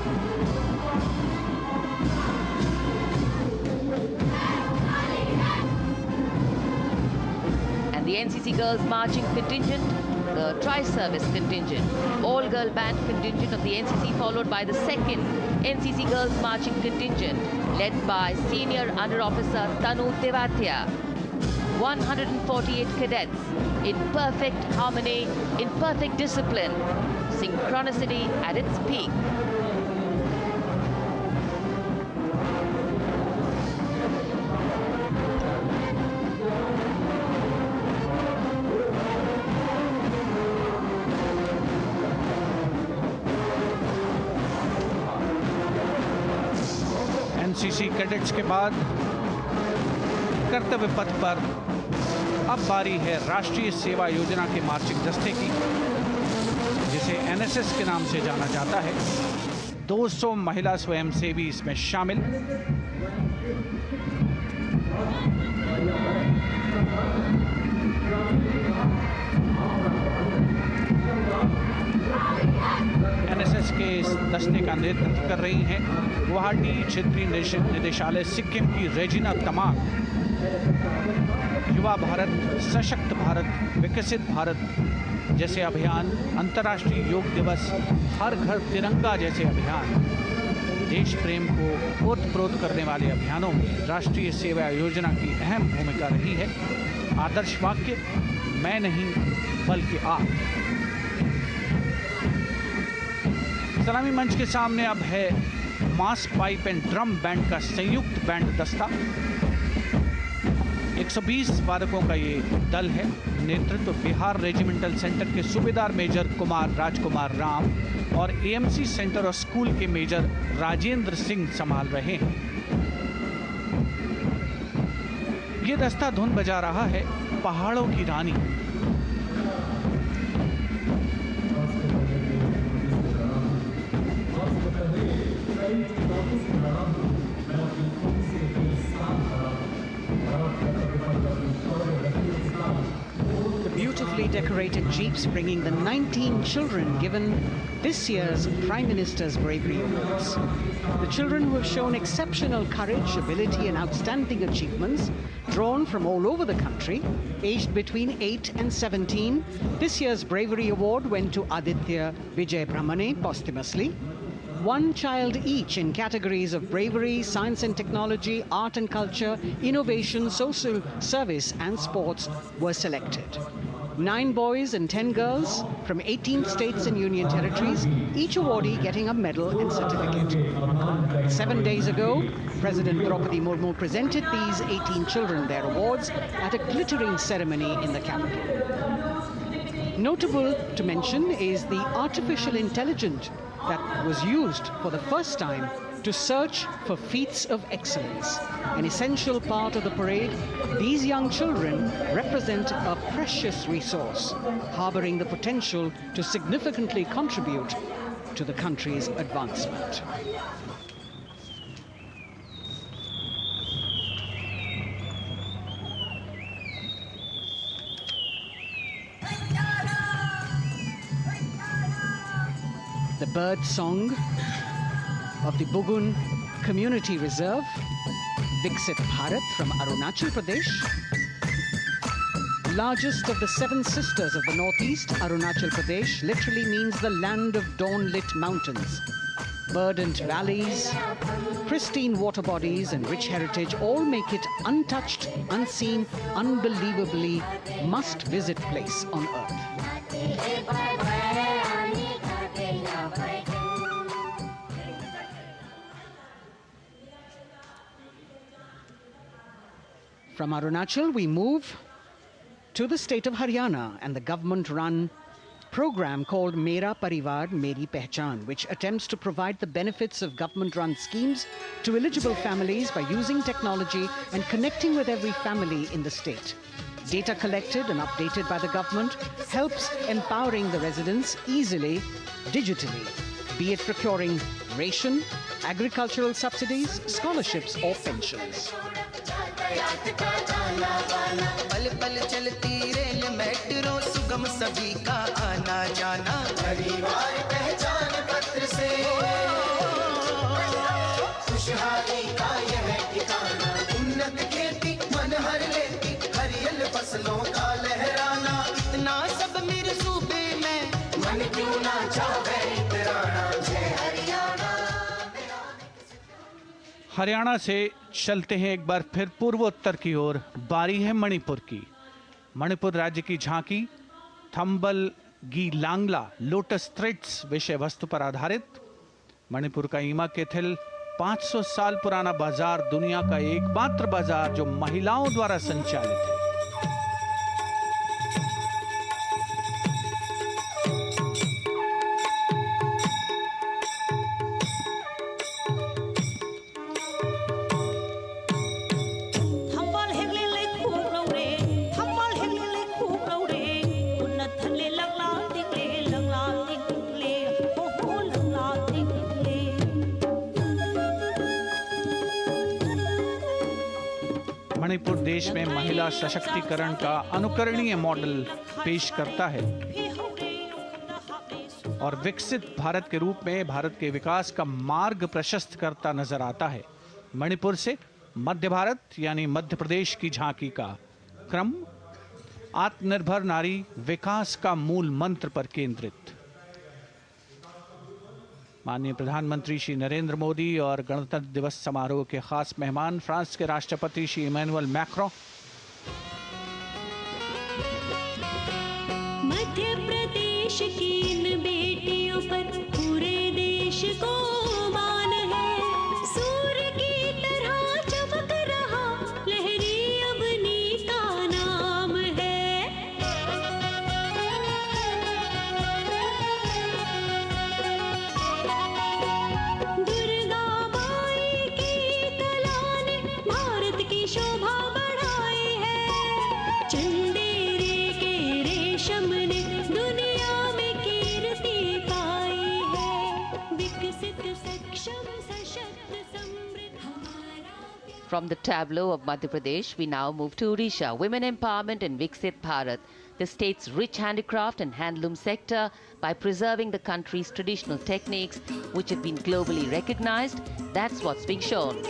And the NCC girls marching contingent, the tri-service contingent, all-girl band contingent of the NCC, followed by the second NCC girls marching contingent, led by Senior Under Officer Tanu Tewatia. 148 cadets in perfect harmony, in perfect discipline, synchronicity at its peak. NCC cadets के बाद कर्तव्य पथ पर अब बारी है राष्ट्रीय सेवा योजना के मार्चिंग दस्ते की, जिसे एनएसएस के नाम से जाना जाता है। 200 महिला स्वयंसेवी इसमें शामिल। एनएसएस के इस दस्ते का नेतृत्व कर रही हैं गुवाहाटी क्षेत्रीय निदेशालय सिक्किम की रेजिना तमांग। युवा भारत, सशक्त भारत, विकसित भारत जैसे अभियान, अंतर्राष्ट्रीय योग दिवस, हर घर तिरंगा जैसे अभियान, देश प्रेम को ओतप्रोत करने वाले अभियानों में राष्ट्रीय सेवा योजना की अहम भूमिका रही है। आदर्श वाक्य, मैं नहीं बल्कि आप। सलामी मंच के सामने अब है मास पाइप एंड ड्रम बैंड का संयुक्त बैंड दस्ता। 120 वादकों का ये दल है। नेतृत्व बिहार रेजिमेंटल सेंटर के सूबेदार मेजर कुमार राजकुमार राम और एएमसी सेंटर और स्कूल के मेजर राजेंद्र सिंह संभाल रहे हैं। ये दस्ता धुन बजा रहा है पहाड़ों की रानी। Beautifully decorated jeeps bringing the 19 children given this year's Prime Minister's Bravery Awards. The children who have shown exceptional courage, ability and outstanding achievements, drawn from all over the country, aged between 8 and 17. This year's Bravery Award went to Aditya Vijay Brahmane posthumously. One child each in categories of bravery, science and technology, art and culture, innovation, social service and sports were selected. 9 boys and 10 girls from 18 states and union territories, each awardee getting a medal and certificate. 7 days ago, President Draupadi Murmu presented these 18 children their awards at a glittering ceremony in the capital. Notable to mention is the artificial intelligence that was used for the first time to search for feats of excellence. An essential part of the parade, these young children represent a precious resource, harboring the potential to significantly contribute to the country's advancement. The bird song of the Bugun Community Reserve, Viksit Bharat from Arunachal Pradesh. Largest of the 7 sisters of the Northeast, Arunachal Pradesh literally means the land of dawn-lit mountains. Verdant valleys, pristine water bodies and rich heritage all make it untouched, unseen, unbelievably must-visit place on earth. From Arunachal, we move to the state of Haryana and the government-run program called Mera Parivar Meri Pehchan, which attempts to provide the benefits of government-run schemes to eligible families by using technology and connecting with every family in the state. Data collected and updated by the government helps empowering the residents easily, digitally, be it procuring ration, agricultural subsidies, scholarships or pensions. पल पल चलती rail metro सुगम सभी का आना जाना परिवार पहचान पत्र से खुशहाली का यह ठिकाना उन्नत खेती मन हर लेती हरियल फसलों का लहराना इतना सब मेरे सूबे में मन क्यों ना चाहे इतराना जय हरियाणा। हरियाणा से चलते हैं एक बार फिर पूर्वोत्तर की ओर। बारी है मणिपुर की। मणिपुर राज्य की झांकी थंबल गी लांगला लोटस थ्रेड्स विषय वस्तु पर आधारित। मणिपुर का ईमा केथिल 500 साल पुराना बाजार, दुनिया का एकमात्र बाजार जो महिलाओं द्वारा संचालित है। मणिपुर देश में महिला सशक्तिकरण का अनुकरणीय मॉडल पेश करता है और विकसित भारत के रूप में भारत के विकास का मार्ग प्रशस्त करता नजर आता है। मणिपुर से मध्य भारत यानी मध्य प्रदेश की झांकी का क्रम आत्मनिर्भर नारी विकास का मूल मंत्र पर केंद्रित। माननीय प्रधानमंत्री श्री नरेंद्र मोदी और गणतंत्र दिवस समारोह के खास मेहमान फ्रांस के राष्ट्रपति श्री इमैनुअल मैक्रों। मध्य प्रदेश की इन बेटियों पर पूरे देश को मान है। सूर्य की तरह चमक रहा लहरी अवनी का नाम है। दुर्गा माई की कला ने भारत की शोभा बढ़ाई है। चंदेरी के रेशम ने दुनिया में कीर्ति पाई है। विकसित सक्षम सशक्त समृद्ध हमारा प्यार। From the tableau of Madhya Pradesh, we now move to Odisha. Women empowerment in Viksit Bharat, the state's rich handicraft and handloom sector, by preserving the country's traditional techniques, which have been globally recognized. That's what's being shown.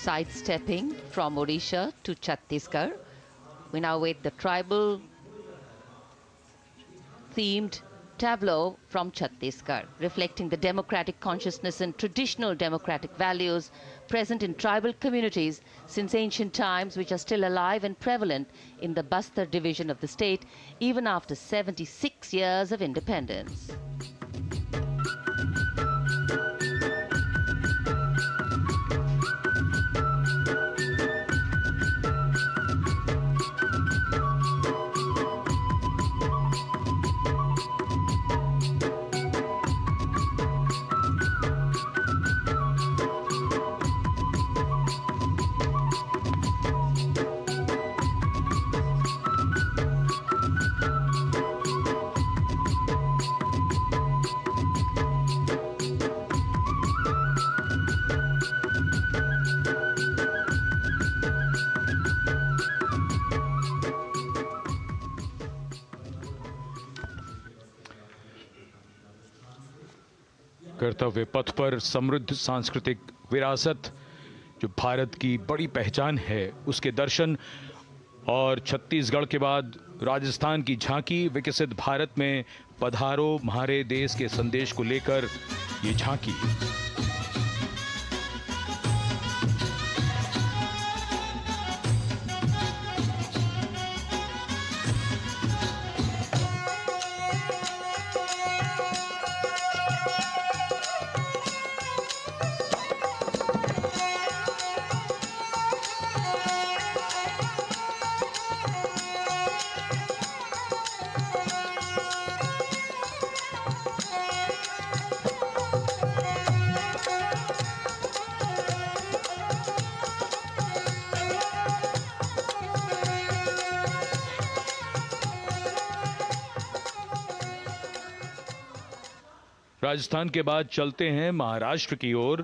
Sidestepping from Odisha to Chhattisgarh, we now wait the tribal themed tableau from Chhattisgarh, reflecting the democratic consciousness and traditional democratic values present in tribal communities since ancient times, which are still alive and prevalent in the Bastar division of the state, even after 76 years of independence. कर्तव्य पथ पर समृद्ध सांस्कृतिक विरासत जो भारत की बड़ी पहचान है, उसके दर्शन और छत्तीसगढ़ के बाद राजस्थान की झांकी विकसित भारत में पधारो म्हारे देश के संदेश को लेकर ये झांकी। राजस्थान के बाद चलते हैं महाराष्ट्र की ओर।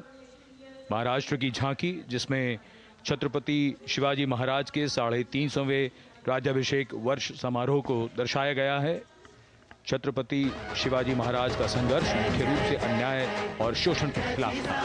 महाराष्ट्र की झांकी जिसमें छत्रपति शिवाजी महाराज के 350वें राज्याभिषेक वर्ष समारोह को दर्शाया गया है। छत्रपति शिवाजी महाराज का संघर्ष मुख्य रूप से अन्याय और शोषण के खिलाफ था।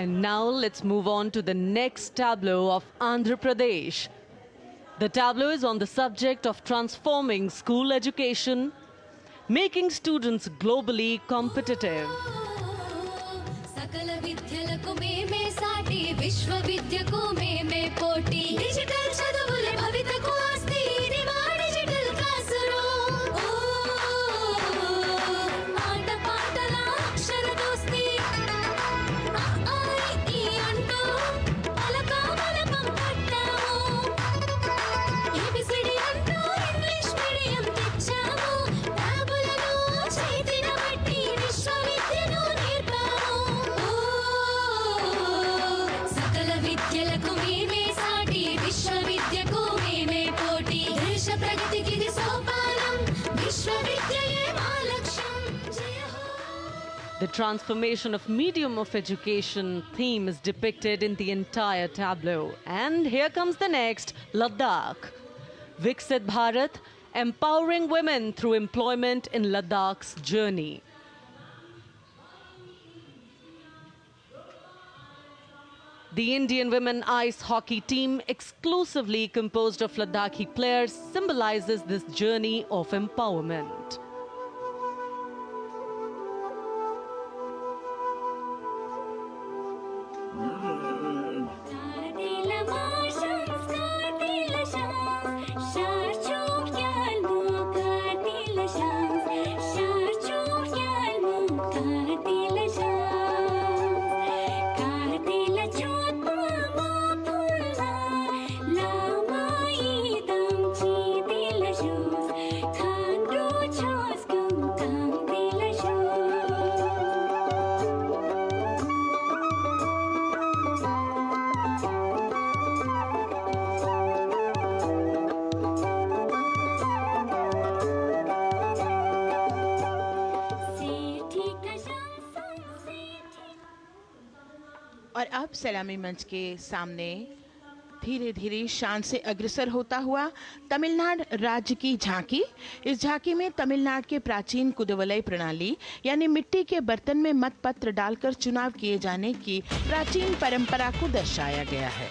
And now let's move on to the next tableau of Andhra Pradesh. The tableau is on the subject of transforming school education, making students globally competitive. सकल विद्यలకు మేమే సాటి విశ్వవిద్యకు మేమే పోటీ డిజిటల్ చదువుల భవితకు ఆస్తి ఇది మా డిజిటల్ క్లాస్ రూమ్ ఆట పాటల అక్షర దోస్తి ఈ అంటూ పలక బలపం పట్టాము ఏబిసిడి అంటూ ఇంగ్లీష్ మీడియం తెచ్చాము ట్యాబులను చేతిన బట్టి విశ్వవిద్యను నేర్పాము సకల విద్యలకు మేమే సాటి విశ్వవిద్యకు మేమే పోటీ దేశ ప్రగతికి ఇది సోపానం విశ్వవిద్యయే మా లక్ష్యం జయ హో. The transformation of medium of education theme is depicted in the entire tableau. And here comes the next, Ladakh. Viksit Bharat, empowering women through employment in Ladakh's journey. The Indian women ice hockey team, exclusively composed of Ladakhi players, symbolizes this journey of empowerment. Kartila marshals, kartila shams, sharchuk yalmu, kartila shams, sharchuk yalmu, kartila shams, kartila chotma mapulla, lama idam chidila shoes, khandu choskum kamdila shoes. और अब सलामी मंच के सामने धीरे धीरे शान से अग्रसर होता हुआ तमिलनाडु राज्य की झांकी। इस झांकी में तमिलनाडु के प्राचीन कुदवलय प्रणाली यानी मिट्टी के बर्तन में मतपत्र डालकर चुनाव किए जाने की प्राचीन परंपरा को दर्शाया गया है।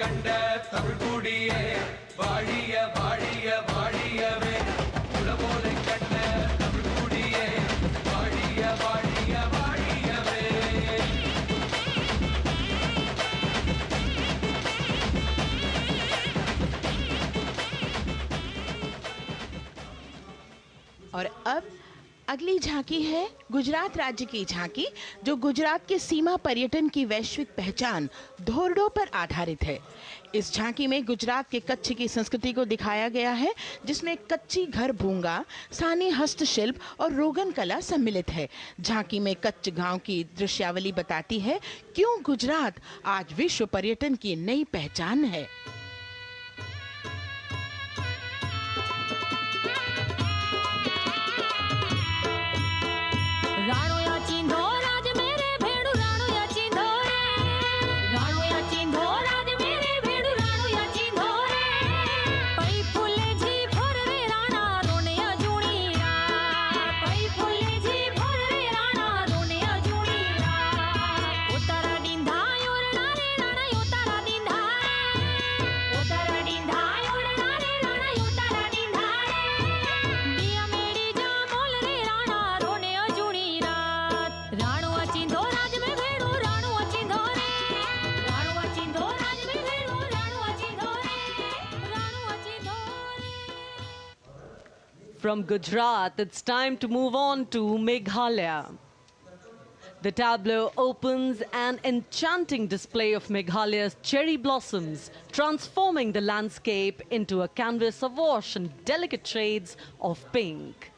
கண்ட தமிழ் குடியே வாழிய வாழிய வாழியவே உலகோலை கண்ட தமிழ் குடியே வாழிய வாழிய வாழியவே और अब अगली झांकी है गुजरात राज्य की झांकी, जो गुजरात के सीमा पर्यटन की वैश्विक पहचान धोरडो पर आधारित है। इस झांकी में गुजरात के कच्छ की संस्कृति को दिखाया गया है, जिसमें कच्ची घर भूंगा, स्थानीय हस्तशिल्प और रोगन कला सम्मिलित है। झांकी में कच्छ गांव की दृश्यावली बताती है क्यों गुजरात आज विश्व पर्यटन की नई पहचान है। राणो या चिंधो राज मेरे भेड़ू राणो या चिंधो रे राणो या चिंधो राज मेरे भेड़ू राणो या चिंधो रे पई फुले जी भोर रे राणा रोने अजूणी रा पई फुले जी भोर रे राणा रोने अजूणी रा उतारा डिंधा योरना रे राणा उतारा डिंधा उतारा डिंधा योरना रे राणा उतारा डिंधा बिया मेरी जा मोल रे राणा रोने अजूणी राणो अचिंधो राज में भेड़ू राणो अचिंधो रे राणो अचिंधो राज में भेड़ू राणो अचिंधो रे राणो अचिंधो रे। From Gujarat, it's time to move on to Meghalaya. The tableau opens an enchanting display of Meghalaya's cherry blossoms, transforming the landscape into a canvas awash in delicate shades of pink.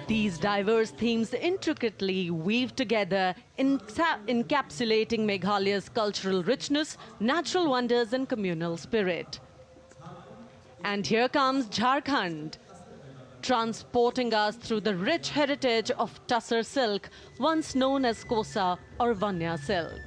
These diverse themes intricately weave together, encapsulating Meghalaya's cultural richness, natural wonders, and communal spirit. And here comes Jharkhand, transporting us through the rich heritage of Tussar silk, once known as Kosa or Vanya silk.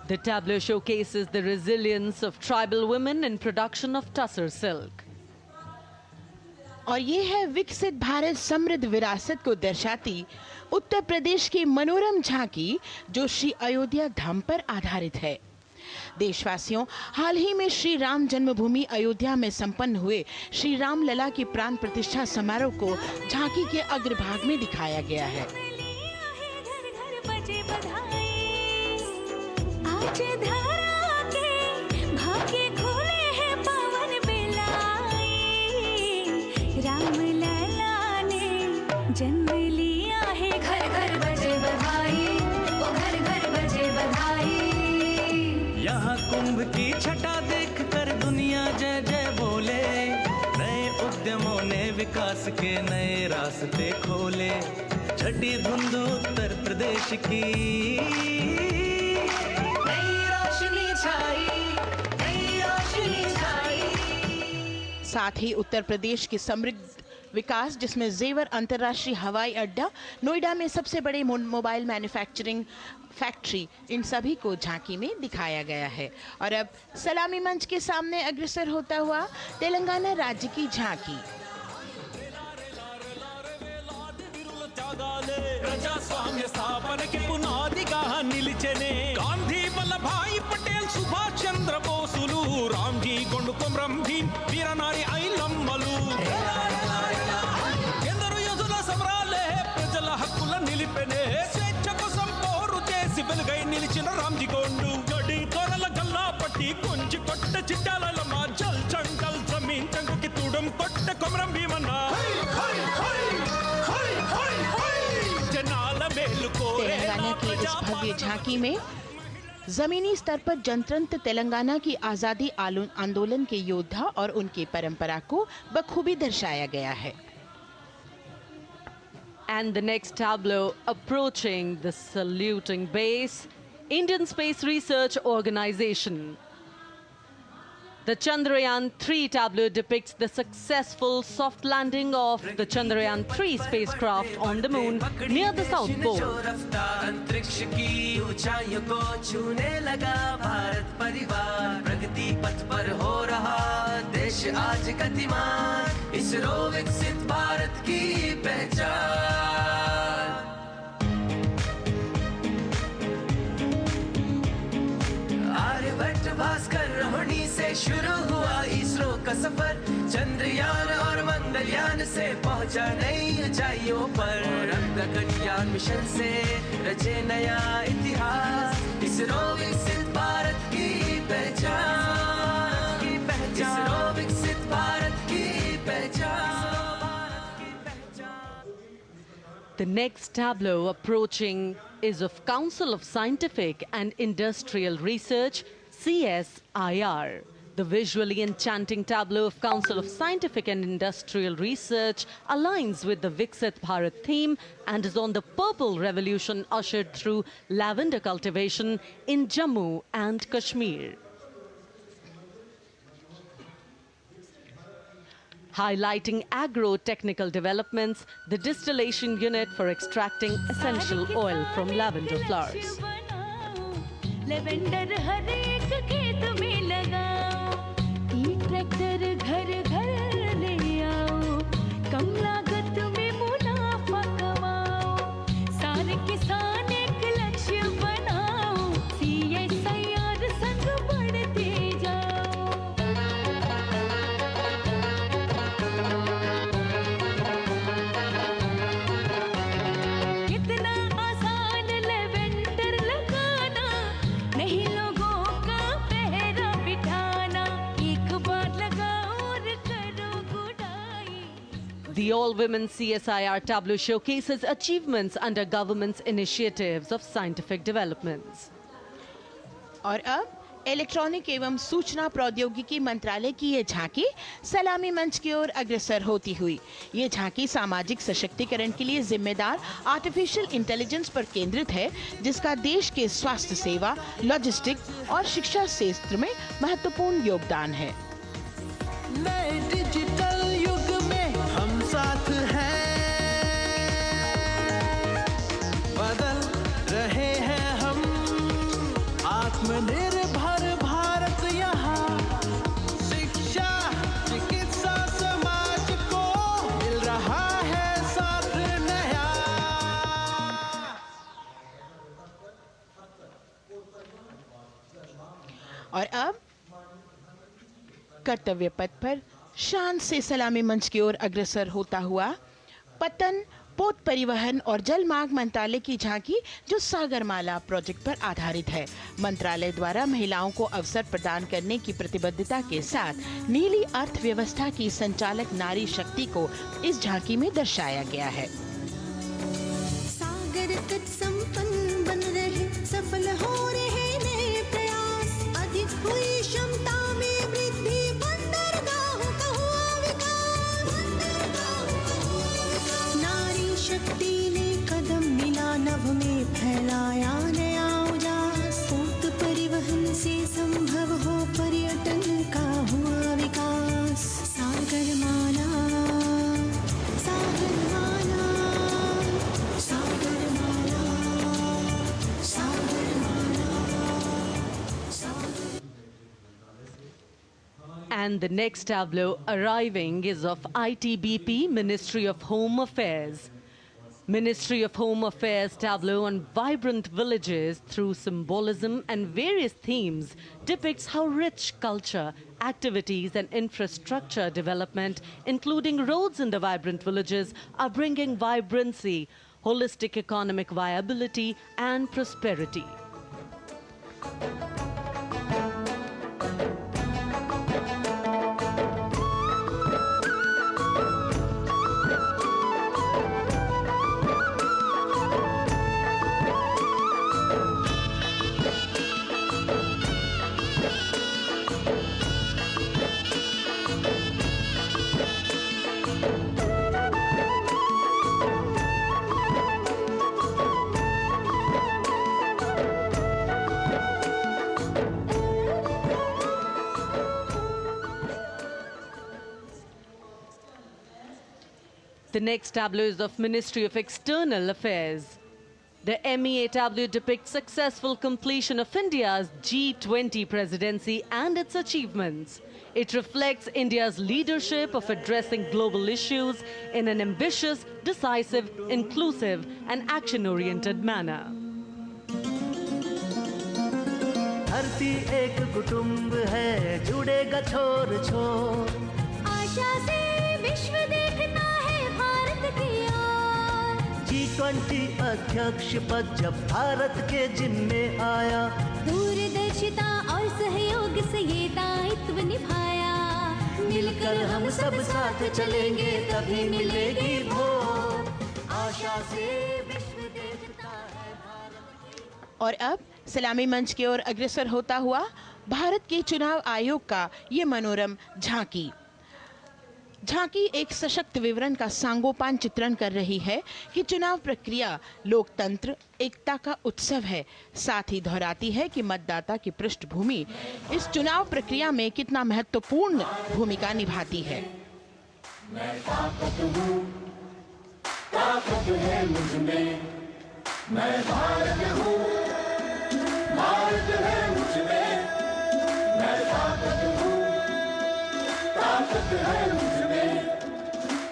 The tableau showcases the resilience of tribal women in production of Tussar silk. और ये है विकसित भारत समृद्ध विरासत को दर्शाती उत्तर प्रदेश की मनोरम झांकी, जो श्री अयोध्या धाम पर आधारित है। देशवासियों, हाल ही में श्री राम जन्मभूमि अयोध्या में संपन्न हुए श्री राम लला की प्राण प्रतिष्ठा समारोह को झांकी के अग्रभाग में दिखाया गया है। आज धरा के भाग्य खोले हैं पावन बेलाई, राम लला ने जन्म लिया है। घर घर बजे बधाई, ओ घर घर बजे बधाई। यहाँ कुंभ की छटा देख कर दुनिया जय जय बोले, नए उद्यमों ने विकास के नए रास्ते खोले। छठी धुंध उत्तर प्रदेश की साथ ही उत्तर प्रदेश की समृद्ध विकास, जिसमें जेवर अंतर्राष्ट्रीय हवाई अड्डा, नोएडा में सबसे बड़े मोबाइल मैन्युफैक्चरिंग फैक्ट्री, इन सभी को झांकी में दिखाया गया है। और अब सलामी मंच के सामने अग्रसर होता हुआ तेलंगाना राज्य की झांकी। ప్రజాస్వామ్య స్థాపనకి పునాదిగా నిలిచెనే గాంధీ వల్లభాయ్ పటేల్ సుభాష్ చంద్ర బోసులు రామ్జీ కొండుకొని కొమరం భీం వీరనారి ఐలమ్మలు ఎందరో యోధుల సమరాలే ప్రజల హక్కుల నిలిపెనే స్వేచ్ఛ కోసం పోరు చేసి వెలుగై నిలిచిన రామ్జీ గోండు గడి దొరల గల్లా పట్టి కొంచి కొట్ట చిట్టాలమ్మ జల్ చంకల్ జమీన్ చంకుకి తుడం కొట్ట కొమరం భీమన్న జనాల మేలు కోరే तेलंगाना की इस भव्य झांकी में जमीनी स्तर पर जनतंत्र तेलंगाना की आजादी आंदोलन के योद्धा और उनकी परंपरा को बखूबी दर्शाया गया है. And the next tableau approaching the saluting base, Indian Space Research Organization. The Chandrayaan-3 tableau depicts the successful soft landing of the Chandrayaan-3 spacecraft on the moon near the South Pole. अंतरिक्ष की ऊंचाइयों को छूने लगा भारत परिवार प्रगति पथ पर हो रहा देश आज गतिमान इसरो विकसित भारत की पहचान आर्यभट्ट भास्कर रोहिणी से शुरू हुआ इसरो का सफर चंद्रयान और मंगलयान से पहुंचा नई ऊंचाइयों पर और गगनयान मिशन से रचे नया इतिहास इसरो विकसित भारत की पहचान इसरो विकसित भारत की पहचान The next tableau approaching is of Council of Scientific and Industrial Research, CSIR. The visually enchanting tableau of Council of Scientific and Industrial Research aligns with the Viksit Bharat theme and is on the purple revolution ushered through lavender cultivation in Jammu and Kashmir. Highlighting agro-technical developments, the distillation unit for extracting essential oil from lavender flowers. Lavender हर एक खेत में लगाओ ई tractor घर घर ले आओ कम लागत में मुनाफा कमाओ सारे किसान एक लक्ष्य बनाओ CSIR संग बढ़ते जाओ कितना आसान लेवेंडर लगाना नहीं लोगों का पहरा बिठाना एक बार लगाओ और करो गुडाई The all-women CSIR tableau showcases achievements under government's initiatives of scientific developments. और अब इलेक्ट्रॉनिक एवं सूचना प्रौद्योगिकी मंत्रालय की ये झांकी सलामी मंच की ओर अग्रसर होती हुई ये झांकी सामाजिक सशक्तिकरण के लिए जिम्मेदार आर्टिफिशियल इंटेलिजेंस पर केंद्रित है जिसका देश के स्वास्थ्य सेवा लॉजिस्टिक और शिक्षा क्षेत्र में महत्वपूर्ण योगदान है. नए डिजिटल युग में हम साथ हैं बदल रहे हैं हम आत्मनिर्भर भारत यहाँ शिक्षा चिकित्सा समाज को मिल रहा है साथ नया और अब कर्तव्य पथ पर शान से सलामी मंच की ओर अग्रसर होता हुआ पतन पोत परिवहन और जल मार्ग मंत्रालय की झांकी जो सागरमाला प्रोजेक्ट पर आधारित है. मंत्रालय द्वारा महिलाओं को अवसर प्रदान करने की प्रतिबद्धता के साथ नीली अर्थव्यवस्था की संचालक नारी शक्ति को इस झांकी में दर्शाया गया है. सागर तट संपन्न बन रहे सफल हो रहे नए प्रयास अधिक हुई क्षमता में वृद्धि बंदरगाहों का हुआ विकास नारी शक्ति ने कदम मिला नभ में फैलाया नया उजास पोत परिवहन से संभव हो पर्यटन का हुआ विकास Sagarmala Sagarmala Sagarmala Sagarmala And the next tableau arriving is of ITBP, Ministry of Home Affairs. Ministry of Home Affairs tableau on vibrant villages through symbolism and various themes depicts how rich culture activities and infrastructure development, including roads in the vibrant villages, are bringing vibrancy, holistic economic viability, and prosperity. The next tableau is of Ministry of External Affairs. The MEA tableau depicts successful completion of India's G20 presidency and its achievements. It reflects India's leadership of addressing global issues in an ambitious, decisive, inclusive and action-oriented manner. धरती एक कुटुंब है जुड़ेगा छोर छोर आशा से विश्व देखता है भारत की ओर G20 अध्यक्ष पद जब भारत के जिम्मे आया दूरदर्शिता और सहयोग से ये दायित्व निभाया मिलकर हम सब साथ चलेंगे तभी मिलेगी भोर आशा से विश्व देखता है भारत। और अब सलामी मंच की ओर अग्रसर होता हुआ भारत के चुनाव आयोग का ये मनोरम झांकी एक सशक्त विवरण का सांगोपान चित्रण कर रही है कि चुनाव प्रक्रिया लोकतंत्र एकता का उत्सव है। साथ ही दोहराती है कि मतदाता की पृष्ठभूमि इस चुनाव प्रक्रिया में कितना महत्वपूर्ण भूमिका निभाती है। मैं ताकत है मुझ में, मैं भारत हूँ, भारत है मुझ में, मैं ताकत हूँ, ताकत है मुझ में।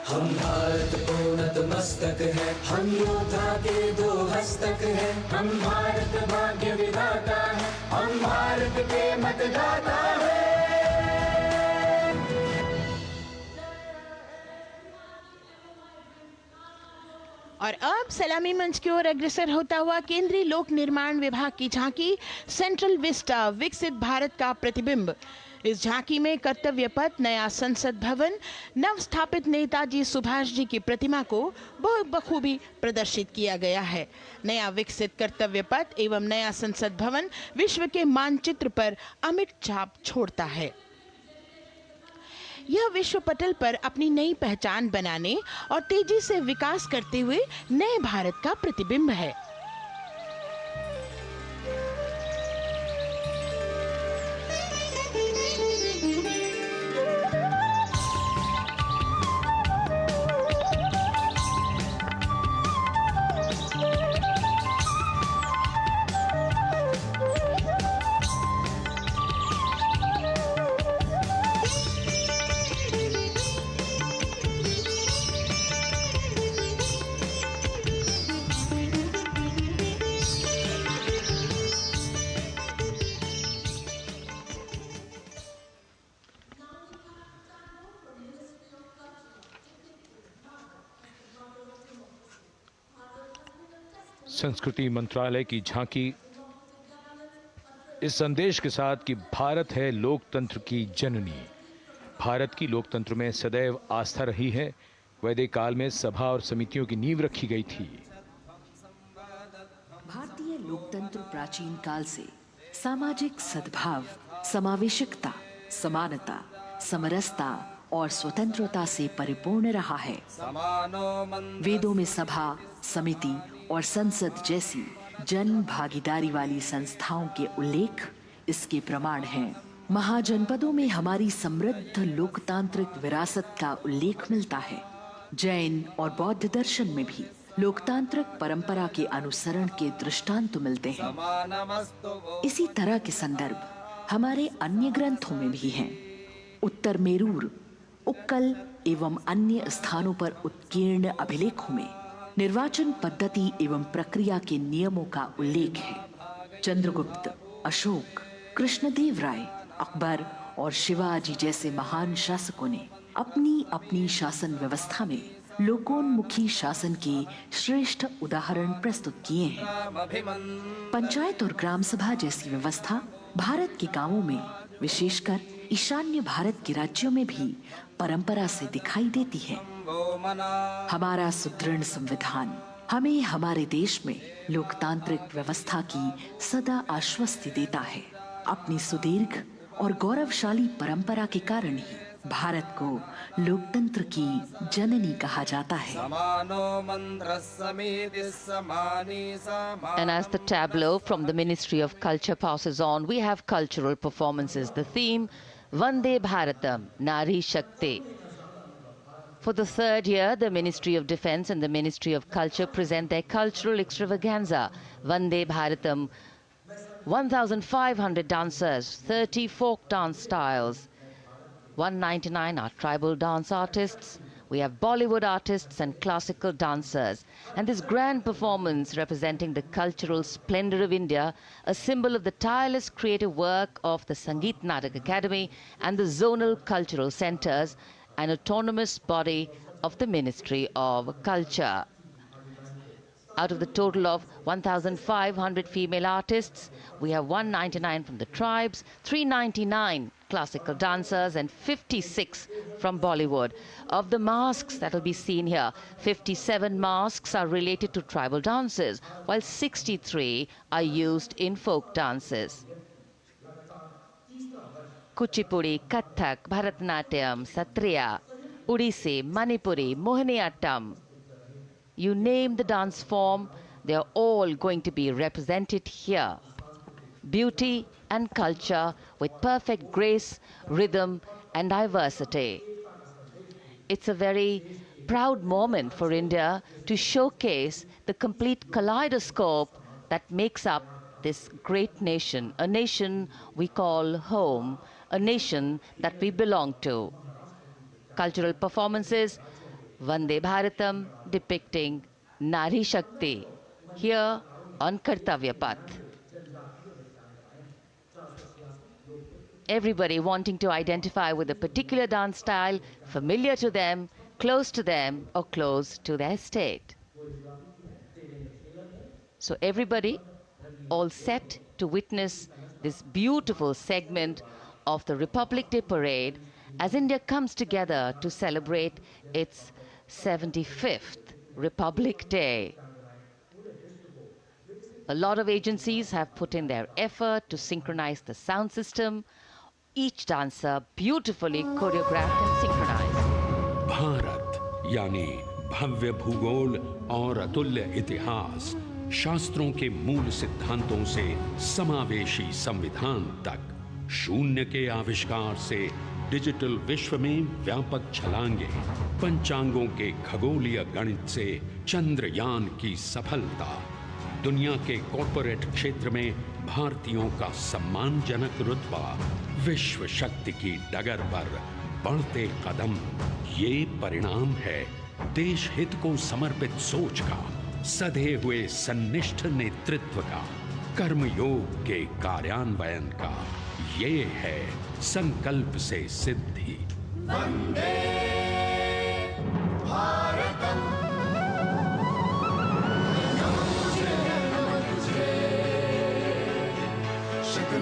हम भारत को नतमस्तक है, हम योद्धा के दो हस्तक है, हम भारत भाग्य विधाता है, हम भारत के मतदाता है। और अब सलामी मंच की ओर अग्रसर होता हुआ केंद्रीय लोक निर्माण विभाग की झांकी सेंट्रल विस्टा विकसित भारत का प्रतिबिंब। इस झांकी में कर्तव्य पथ, नया संसद भवन, नव स्थापित नेताजी सुभाष जी की प्रतिमा को बहुत बखूबी प्रदर्शित किया गया है। नया विकसित कर्तव्य पथ एवं नया संसद भवन विश्व के मानचित्र पर अमिट छाप छोड़ता है। यह विश्व पटल पर अपनी नई पहचान बनाने और तेजी से विकास करते हुए नए भारत का प्रतिबिंब है। संस्कृति मंत्रालय की झांकी इस संदेश के साथ कि भारत है लोकतंत्र की जननी। भारत की लोकतंत्र में सदैव आस्था रही है। वैदिक काल में सभा और समितियों की नींव रखी गई थी। भारतीय लोकतंत्र प्राचीन काल से सामाजिक सद्भाव, समावेशकता, समानता, समरसता और स्वतंत्रता से परिपूर्ण रहा है। वेदों में सभा, समिति और संसद जैसी जन भागीदारी वाली संस्थाओं के उल्लेख इसके प्रमाण हैं। महाजनपदों में हमारी समृद्ध लोकतांत्रिक विरासत का उल्लेख मिलता है। जैन और बौद्ध दर्शन में भी लोकतांत्रिक परंपरा के अनुसरण के दृष्टांत मिलते हैं। इसी तरह के संदर्भ हमारे अन्य ग्रंथों में भी हैं। उत्तर मेरूर, उक्कल एवं अन्य स्थानों पर उत्कीर्ण अभिलेखों में निर्वाचन पद्धति एवं प्रक्रिया के नियमों का उल्लेख है। चंद्रगुप्त, अशोक, कृष्णदेव राय, अकबर और शिवाजी जैसे महान शासकों ने अपनी अपनी शासन व्यवस्था में लोकोन्मुखी शासन के श्रेष्ठ उदाहरण प्रस्तुत किए हैं। पंचायत और ग्राम सभा जैसी व्यवस्था भारत के गांवों में, विशेषकर ईशान्य भारत के राज्यों में भी परंपरा से दिखाई देती है। हमारा सुदृढ़ संविधान हमें हमारे देश में लोकतांत्रिक व्यवस्था की सदा आश्वस्ति देता है। अपनी सुदीर्घ और गौरवशाली परंपरा के कारण ही भारत को लोकतंत्र की जननी कहा जाता है। And as the tableau from the Ministry of Culture passes on, we have cultural performances. The theme, Vande Bharatam, Nari Shakti. For the third year, the Ministry of Defence and the Ministry of Culture present their cultural extravaganza, Vande Bharatam. 1,500 dancers, 30 folk dance styles, 199 are tribal dance artists. We have Bollywood artists and classical dancers. And this grand performance representing the cultural splendor of India, a symbol of the tireless creative work of the Sangeet Natak Academy and the zonal cultural centers, an autonomous body of the Ministry of Culture. Out of the total of 1,500 female artists, we have 199 from the tribes, 399 classical dancers and 56 from Bollywood. Of the masks that will be seen here, 57 masks are related to tribal dances, while 63 are used in folk dances. Kuchipudi, Kathak, Bharatanatyam, Satriya, Odissi, Manipuri, Mohiniyattam. You name the dance form, they are all going to be represented here. Beauty and culture with perfect grace, rhythm and diversity. It's a very proud moment for India to showcase the complete kaleidoscope that makes up this great nation, a nation we call home, a nation that we belong to. Cultural performances, Vande Bharatam depicting Nari Shakti here on Kartavya Path. Everybody wanting to identify with a particular dance style, familiar to them, close to them, or close to their state. So everybody all set to witness this beautiful segment of the Republic Day Parade as India comes together to celebrate its 75th Republic Day. A lot of agencies have put in their effort to synchronize the sound system. Each dancer beautifully choreographed and synchronized. Bharat यानी भव्य भूगोल और अतुल्य इतिहास, शास्त्रों के मूल सिद्धांतों से समावेशी संविधान तक, शून्य के आविष्कार से डिजिटल विश्व में व्यापक छलांगे, पंचांगों के खगोलीय गणित से चंद्रयान की सफलता, दुनिया के कॉर्पोरेट क्षेत्र में भारतीयों का सम्मानजनक रुतबा, विश्व शक्ति की डगर पर बढ़ते कदम, ये परिणाम है देश हित को समर्पित सोच का, सधे हुए सन्निष्ठ नेतृत्व का, कर्मयोग के कार्यान्वयन का। ये है संकल्प से सिद्धि। वंदे भारतम।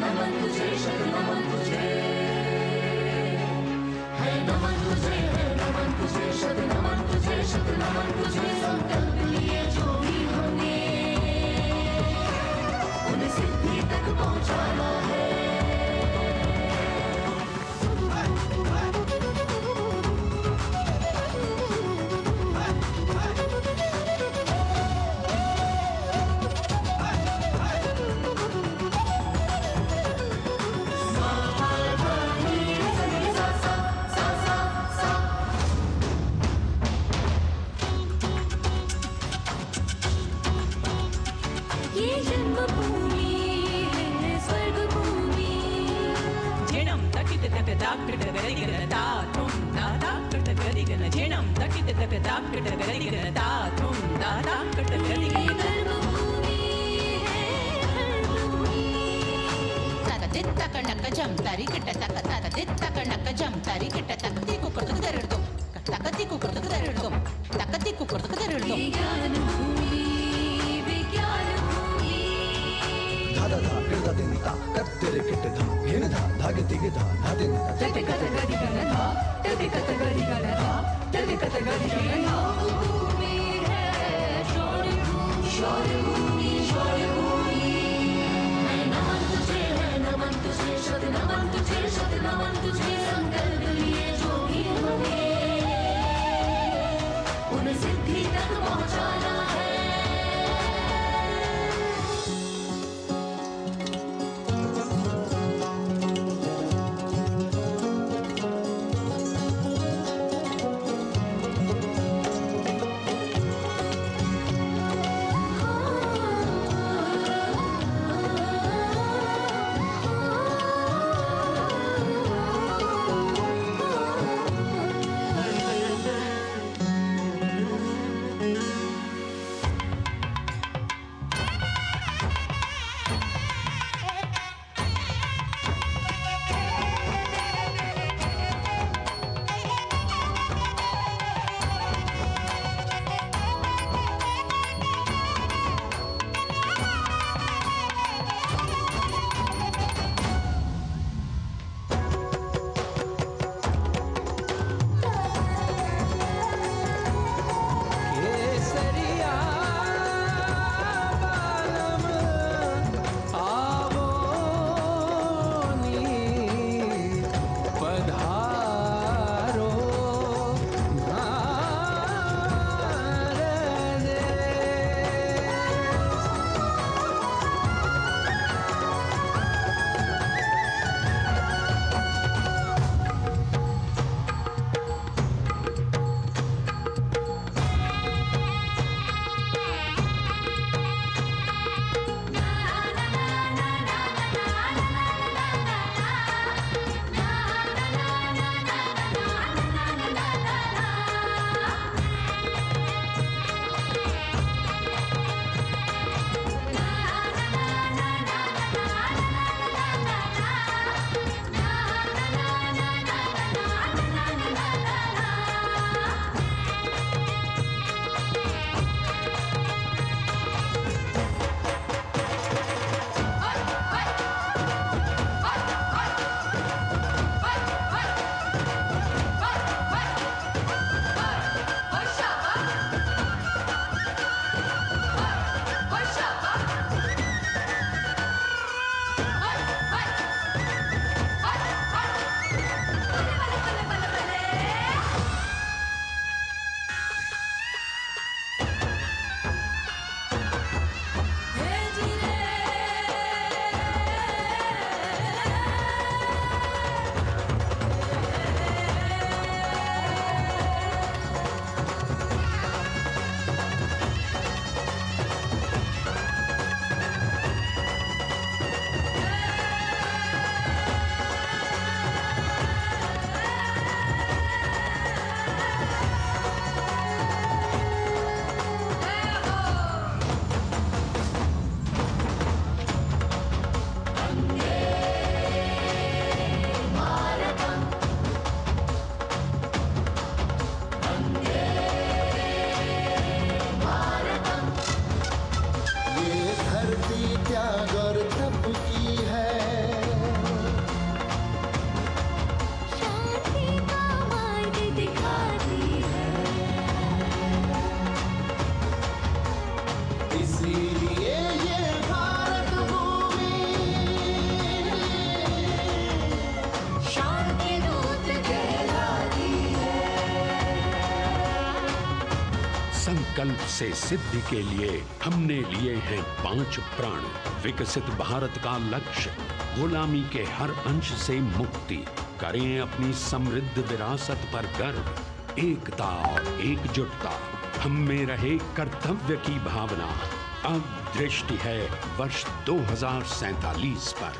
नमन तुझे, शत नमन तुझे, है नमन तुझे, है नमन तुझे, शत नमन तुझे, शत नमन तुझे। संकल्प लिए जो भी हमने उन्हें सिद्धि तक पहुंचाना है। जम तारी किट तक तक दित तक नक जम तारी किट तक ती कुकर तक दरड़दुम तक ती कुकर तक दरड़दुम तक ती कुकर तक दरड़दुम विज्ञान भूमि धादा धा गिरदा देनिता कत्तेरे किट धा घेन धा धागे तिगे धा धादे निता तटे कत गरी गन धा तटे कत गरी गन धा तटे कत गरी गन धा भूमि है शौर्य भूमि है नमन तुझे शत नमन तुझे संकल्प लिए जो भी हमें उन्हें सिद्धि तक पहुंचाना है संकल्प से सिद्धि के लिए हमने लिए हैं 5 प्राण। विकसित भारत का लक्ष्य, गुलामी के हर अंश से मुक्ति। करें अपनी समृद्ध विरासत पर गर्व। एकता और एकजुटता, हम में रहे कर्तव्य की भावना। अब दृष्टि है वर्ष 2047 पर।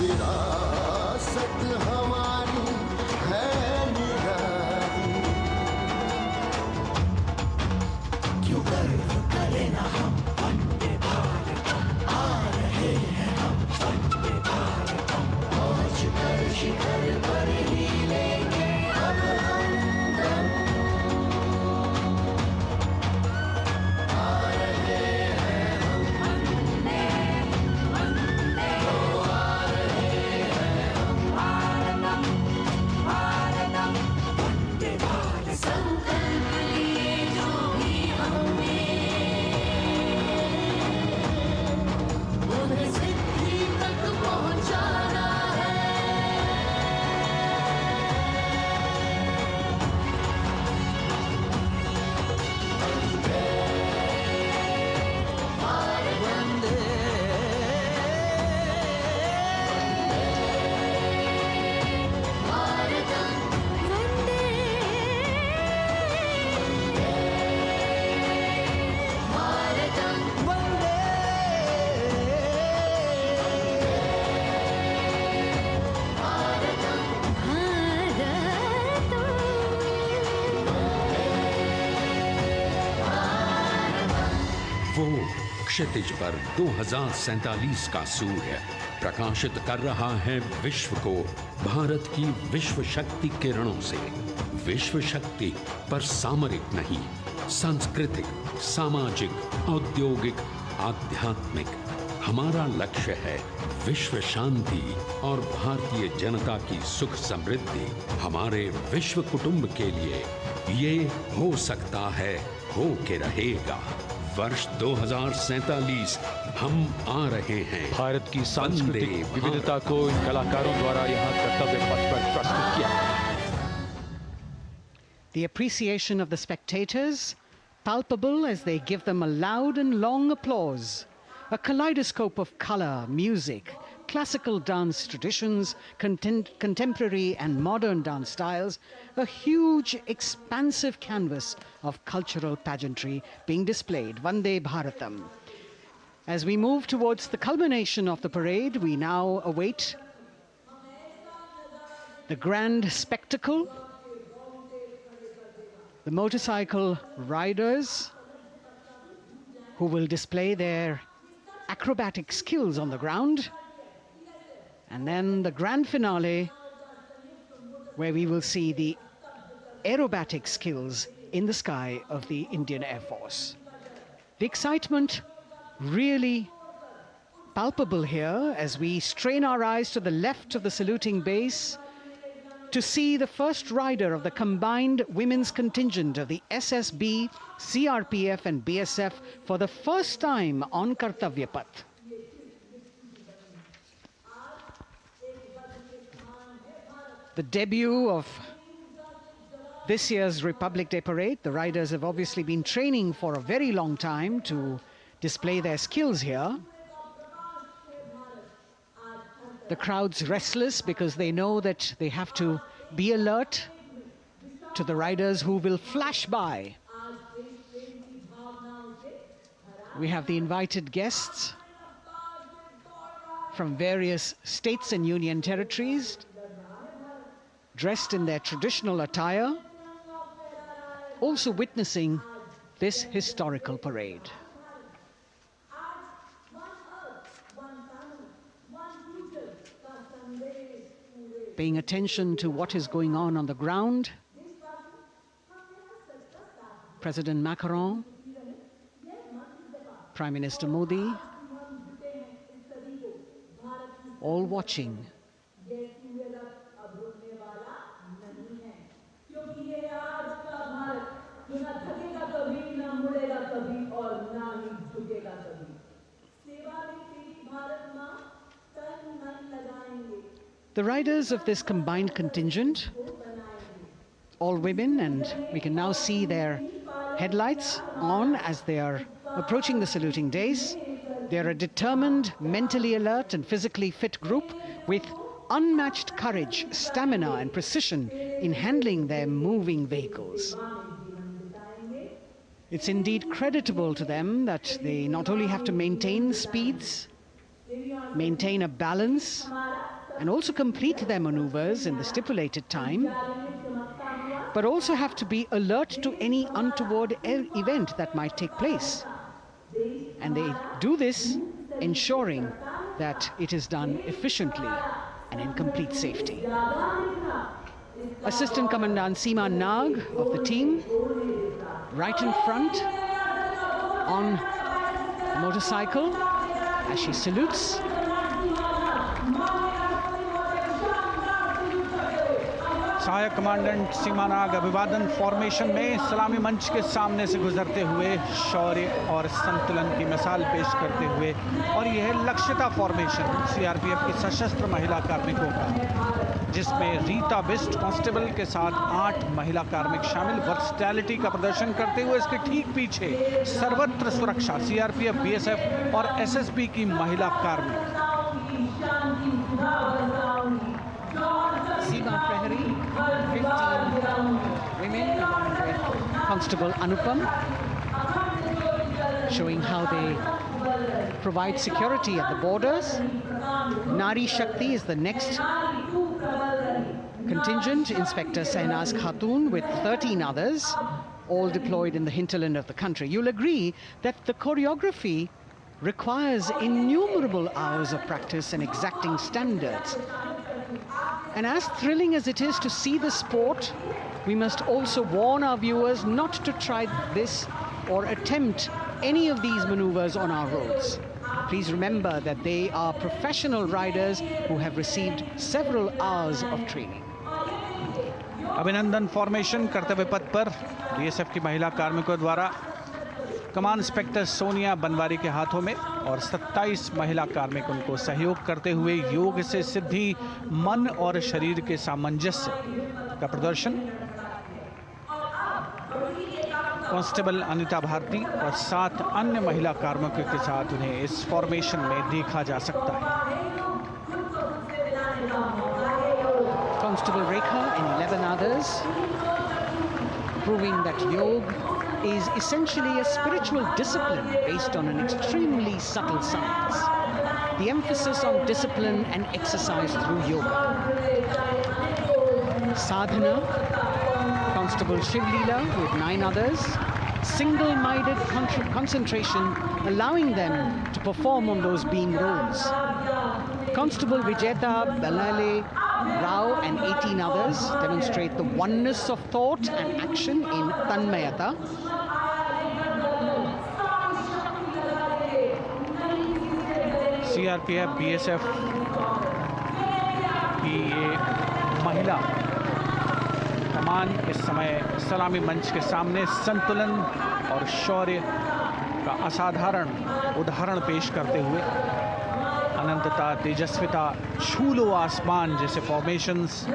विरासत हमारी है निराली, क्यों गर्व करें ना हम वंदे भारतम, आ रहे हैं हम वंदे भारतम, पहुंच कर शिखर पर ही लेंगे अब हम दम, आ रहे हैं हम वंदे वंदे, आ रहे हैं हम भारतम भारतम, वंदे भारत संकल्प लिए जो भी हमने, उन्हें सिद्धि तक पहुंचाना है। वंदे भारतम वंदे भारतम वंदे वो क्षितिज पर 2047 का सूर्य प्रकाशित कर रहा है विश्व को भारत की विश्व शक्ति किरणों से। विश्व शक्ति पर सामरिक नहीं, सांस्कृतिक, सामाजिक, औद्योगिक, आध्यात्मिक। हमारा लक्ष्य है विश्व शांति और भारतीय जनता की सुख समृद्धि। हमारे विश्व कुटुंब के लिए ये हो सकता है, हो के रहेगा। वर्ष 2047 हम आ रहे हैं। भारत की सांस्कृतिक विविधता को इन कलाकारों द्वारा यहाँ कर्तव्य पथ पर प्रस्तुत किया। The appreciation of the spectators, palpable as they give them a loud and long applause. A kaleidoscope of color, music, classical dance traditions, contemporary and modern dance styles, a huge, expansive canvas of cultural pageantry being displayed, Vande Bharatam. As we move towards the culmination of the parade, we now await the grand spectacle. The motorcycle riders who will display their acrobatic skills on the ground. And then the grand finale, where we will see the aerobatic skills in the sky of the Indian Air Force. The excitement really palpable here as we strain our eyes to the left of the saluting base to see the first rider of the combined women's contingent of the SSB, CRPF and BSF for the first time on Kartavya Path. The debut of this year's Republic Day Parade. The riders have obviously been training for a very long time to display their skills here. The crowd's restless because they know that they have to be alert to the riders who will flash by. We have the invited guests from various states and union territories, dressed in their traditional attire, also witnessing this historical parade. Paying attention to what is going on the ground. President Macron, Prime Minister Modi, all watching. The riders of this combined contingent, all women, and we can now see their headlights on as they are approaching the saluting days. They are a determined, mentally alert and physically fit group with unmatched courage, stamina and precision in handling their moving vehicles. It's indeed creditable to them that they not only have to maintain speeds, maintain a balance, and also complete their maneuvers in the stipulated time, but also have to be alert to any untoward event that might take place. And they do this ensuring that it is done efficiently and in complete safety. Assistant Commandant Seema Nag of the team, right in front on a motorcycle as she salutes. सहायक commandant सीमा नाग अभिवादन formation में सलामी मंच के सामने से गुजरते हुए शौर्य और संतुलन की मिसाल पेश करते हुए, और यह लक्ष्यता फॉर्मेशन सीआरपीएफ की सशस्त्र महिला कार्मिकों का, जिसमें रीता बिस्ट कांस्टेबल के साथ 8 महिला कार्मिक शामिल वर्सटैलिटी का प्रदर्शन करते हुए, इसके ठीक पीछे सर्वत्र सुरक्षा सीआरपीएफ, बीएसएफ और एसएसबी की महिला कार्मिक। Seema Prahari, 15 women along with Constable Anupam, showing how they provide security at the borders. Nari Shakti is the next contingent, Inspector Sainaz Khatun with 13 others, all deployed in the hinterland of the country. You'll agree that the choreography requires innumerable hours of practice and exacting standards. And as thrilling as it is to see the sport, we must also warn our viewers not to try this or attempt any of these maneuvers on our roads. Please remember that they are professional riders who have received several hours of training. अभिनंदन formation कर्तव्य पथ पर BSF की महिला कार्मिकों द्वारा कमान inspector Sonia Banwari के हाथों में, और 27 महिला कार्मिक उनको सहयोग करते हुए योग से सिद्धि, मन और शरीर के सामंजस्य का प्रदर्शन। कांस्टेबल अनिता भारती और 7 अन्य महिला कार्मिकों के साथ उन्हें इस फॉर्मेशन में देखा जा सकता है। Constable Rekha and 11 others, proving that yoga is essentially a spiritual discipline based on an extremely subtle science. The emphasis on discipline and exercise through yoga. Sadhana, Constable Shivleela with 9 others, single-minded concentration, allowing them to perform on those beam rolls. Constable Vijeta Balale Rao and 18 others demonstrate the oneness of thought and action in Tanmayata. CRPF, BSF की ये महिला कमान इस समय सलामी मंच के सामने संतुलन और शौर्य का असाधारण उदाहरण पेश करते हुए, अनंतता, तेजस्विता, छू लो आसमान जैसे फॉर्मेशंस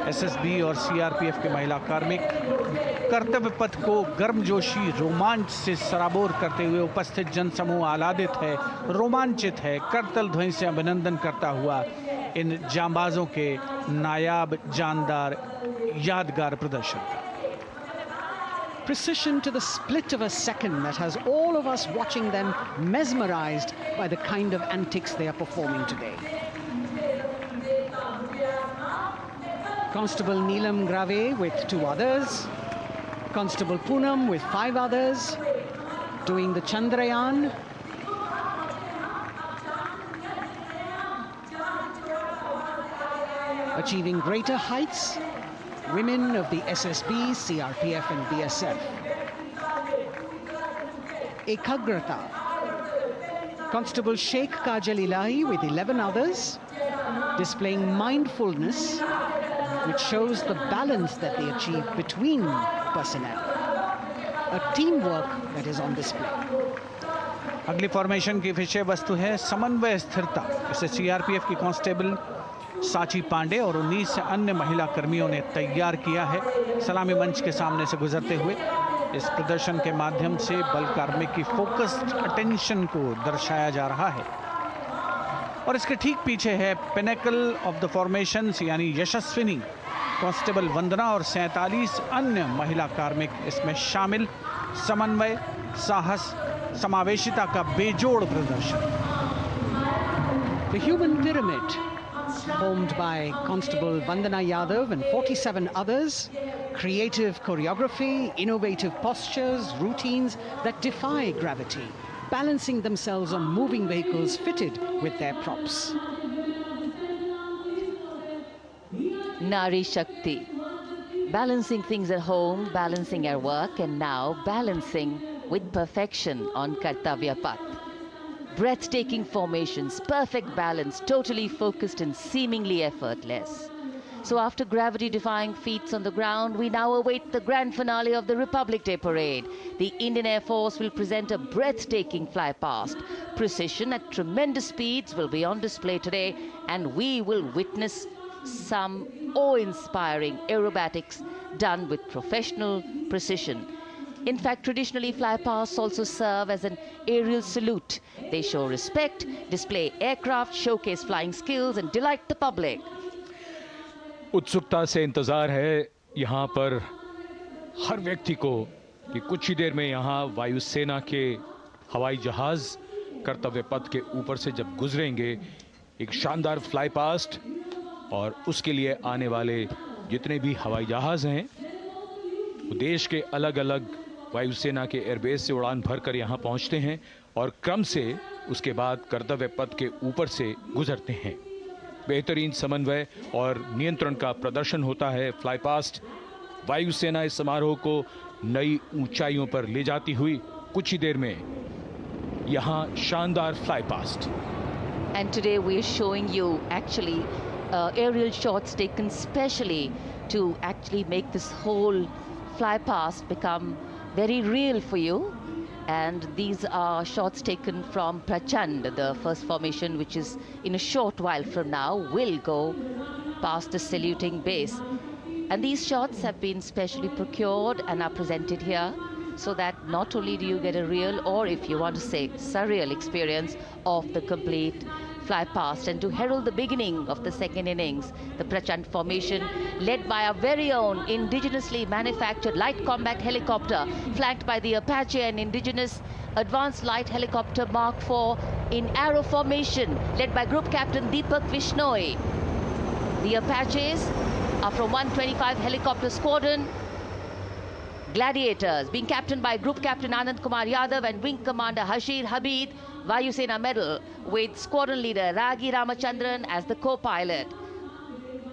एसएसबी और सीआरपीएफ के महिला कार्मिक कर्तव्य पथ को गर्मजोशी रोमांच से सराबोर करते हुए उपस्थित जनसमूह आह्लादित है, रोमांचित है, करतल ध्वनि से अभिनंदन करता हुआ इन जांबाजों के नायाब, जानदार, यादगार प्रदर्शन। Precision to the split of a second that has all of us watching them mesmerized by the kind of antics they are performing today. Constable Neelam Grave with 2 others, Constable Poonam with 5 others, doing the Chandrayaan. Achieving greater heights, women of the SSB, CRPF and BSF. Ekagrata. Constable Sheikh Kajal Ilahi with 11 others, displaying mindfulness, which shows the balance that they achieve between personnel. A teamwork that is on display. अगली formation की विषय वस्तु है समन्वय स्थिरता। इसे CRPF की constable साची पांडे और 19 अन्य महिला कर्मियों ने तैयार किया है। सलामी मंच के सामने से गुजरते हुए इस प्रदर्शन के माध्यम से बल कार्मिक की फोकस्ड अटेंशन को दर्शाया जा रहा है। और इसके ठीक पीछे है पिनेकल ऑफ द फॉर्मेशंस यानी यशस्विनी कांस्टेबल वंदना और 47 अन्य महिला कार्मिक इसमें शामिल। समन्वय, साहस, समावेशिता का बेजोड़ प्रदर्शन। The human pyramid, formed by Constable Vandana Yadav and 47 others, creative choreography, innovative postures, routines that defy gravity, balancing themselves on moving vehicles fitted with their props. Nari Shakti. Balancing things at home, balancing at work, and now balancing with perfection on Kartavya Path. Breathtaking formations, perfect balance, totally focused and seemingly effortless. So after gravity-defying feats on the ground, we now await the grand finale of the Republic Day Parade. The Indian Air Force will present a breathtaking fly-past. Precision at tremendous speeds will be on display today, and we will witness some awe-inspiring aerobatics done with professional precision. In fact, traditionally, fly-pasts also serve as an aerial salute. They show respect, display aircraft, showcase flying skills, and delight the public. उत्सुकता से इंतजार है यहाँ पर हर व्यक्ति को कि कुछ ही देर में यहाँ वायुसेना के हवाई जहाज कर्तव्य पथ के ऊपर से जब गुजरेंगे, एक शानदार फ्लाई पास्ट, और उसके लिए आने वाले जितने भी हवाई जहाज हैं वो देश के अलग अलग वायुसेना के एयरबेस से उड़ान भरकर यहाँ पहुँचते हैं और क्रम से उसके बाद कर्तव्य पथ के ऊपर से गुजरते हैं। बेहतरीन समन्वय और नियंत्रण का प्रदर्शन होता है। फ्लाई पास्ट वायुसेना इस समारोह को नई ऊंचाइयों पर ले जाती हुई कुछ ही देर में यहाँ शानदार fly past. And today we are showing you actually aerial shots taken specially to actually make this whole fly past become very real for you. And these are shots taken from Prachand, the first formation, which is in a short while from now will go past the saluting base. And these shots have been specially procured and are presented here so that not only do you get a real, or if you want to say surreal experience of the complete fly past, and to herald the beginning of the second innings, the Prachand formation led by our very own indigenously manufactured light combat helicopter flanked by the Apache and indigenous advanced light helicopter Mark IV in arrow formation led by Group Captain Deepak Vishnoi. The Apaches are from 125 Helicopter Squadron Gladiators, being captained by Group Captain Anand Kumar Yadav and Wing Commander Hashir Habib, Vayusena Medal, with Squadron Leader Ragi Ramachandran as the co-pilot.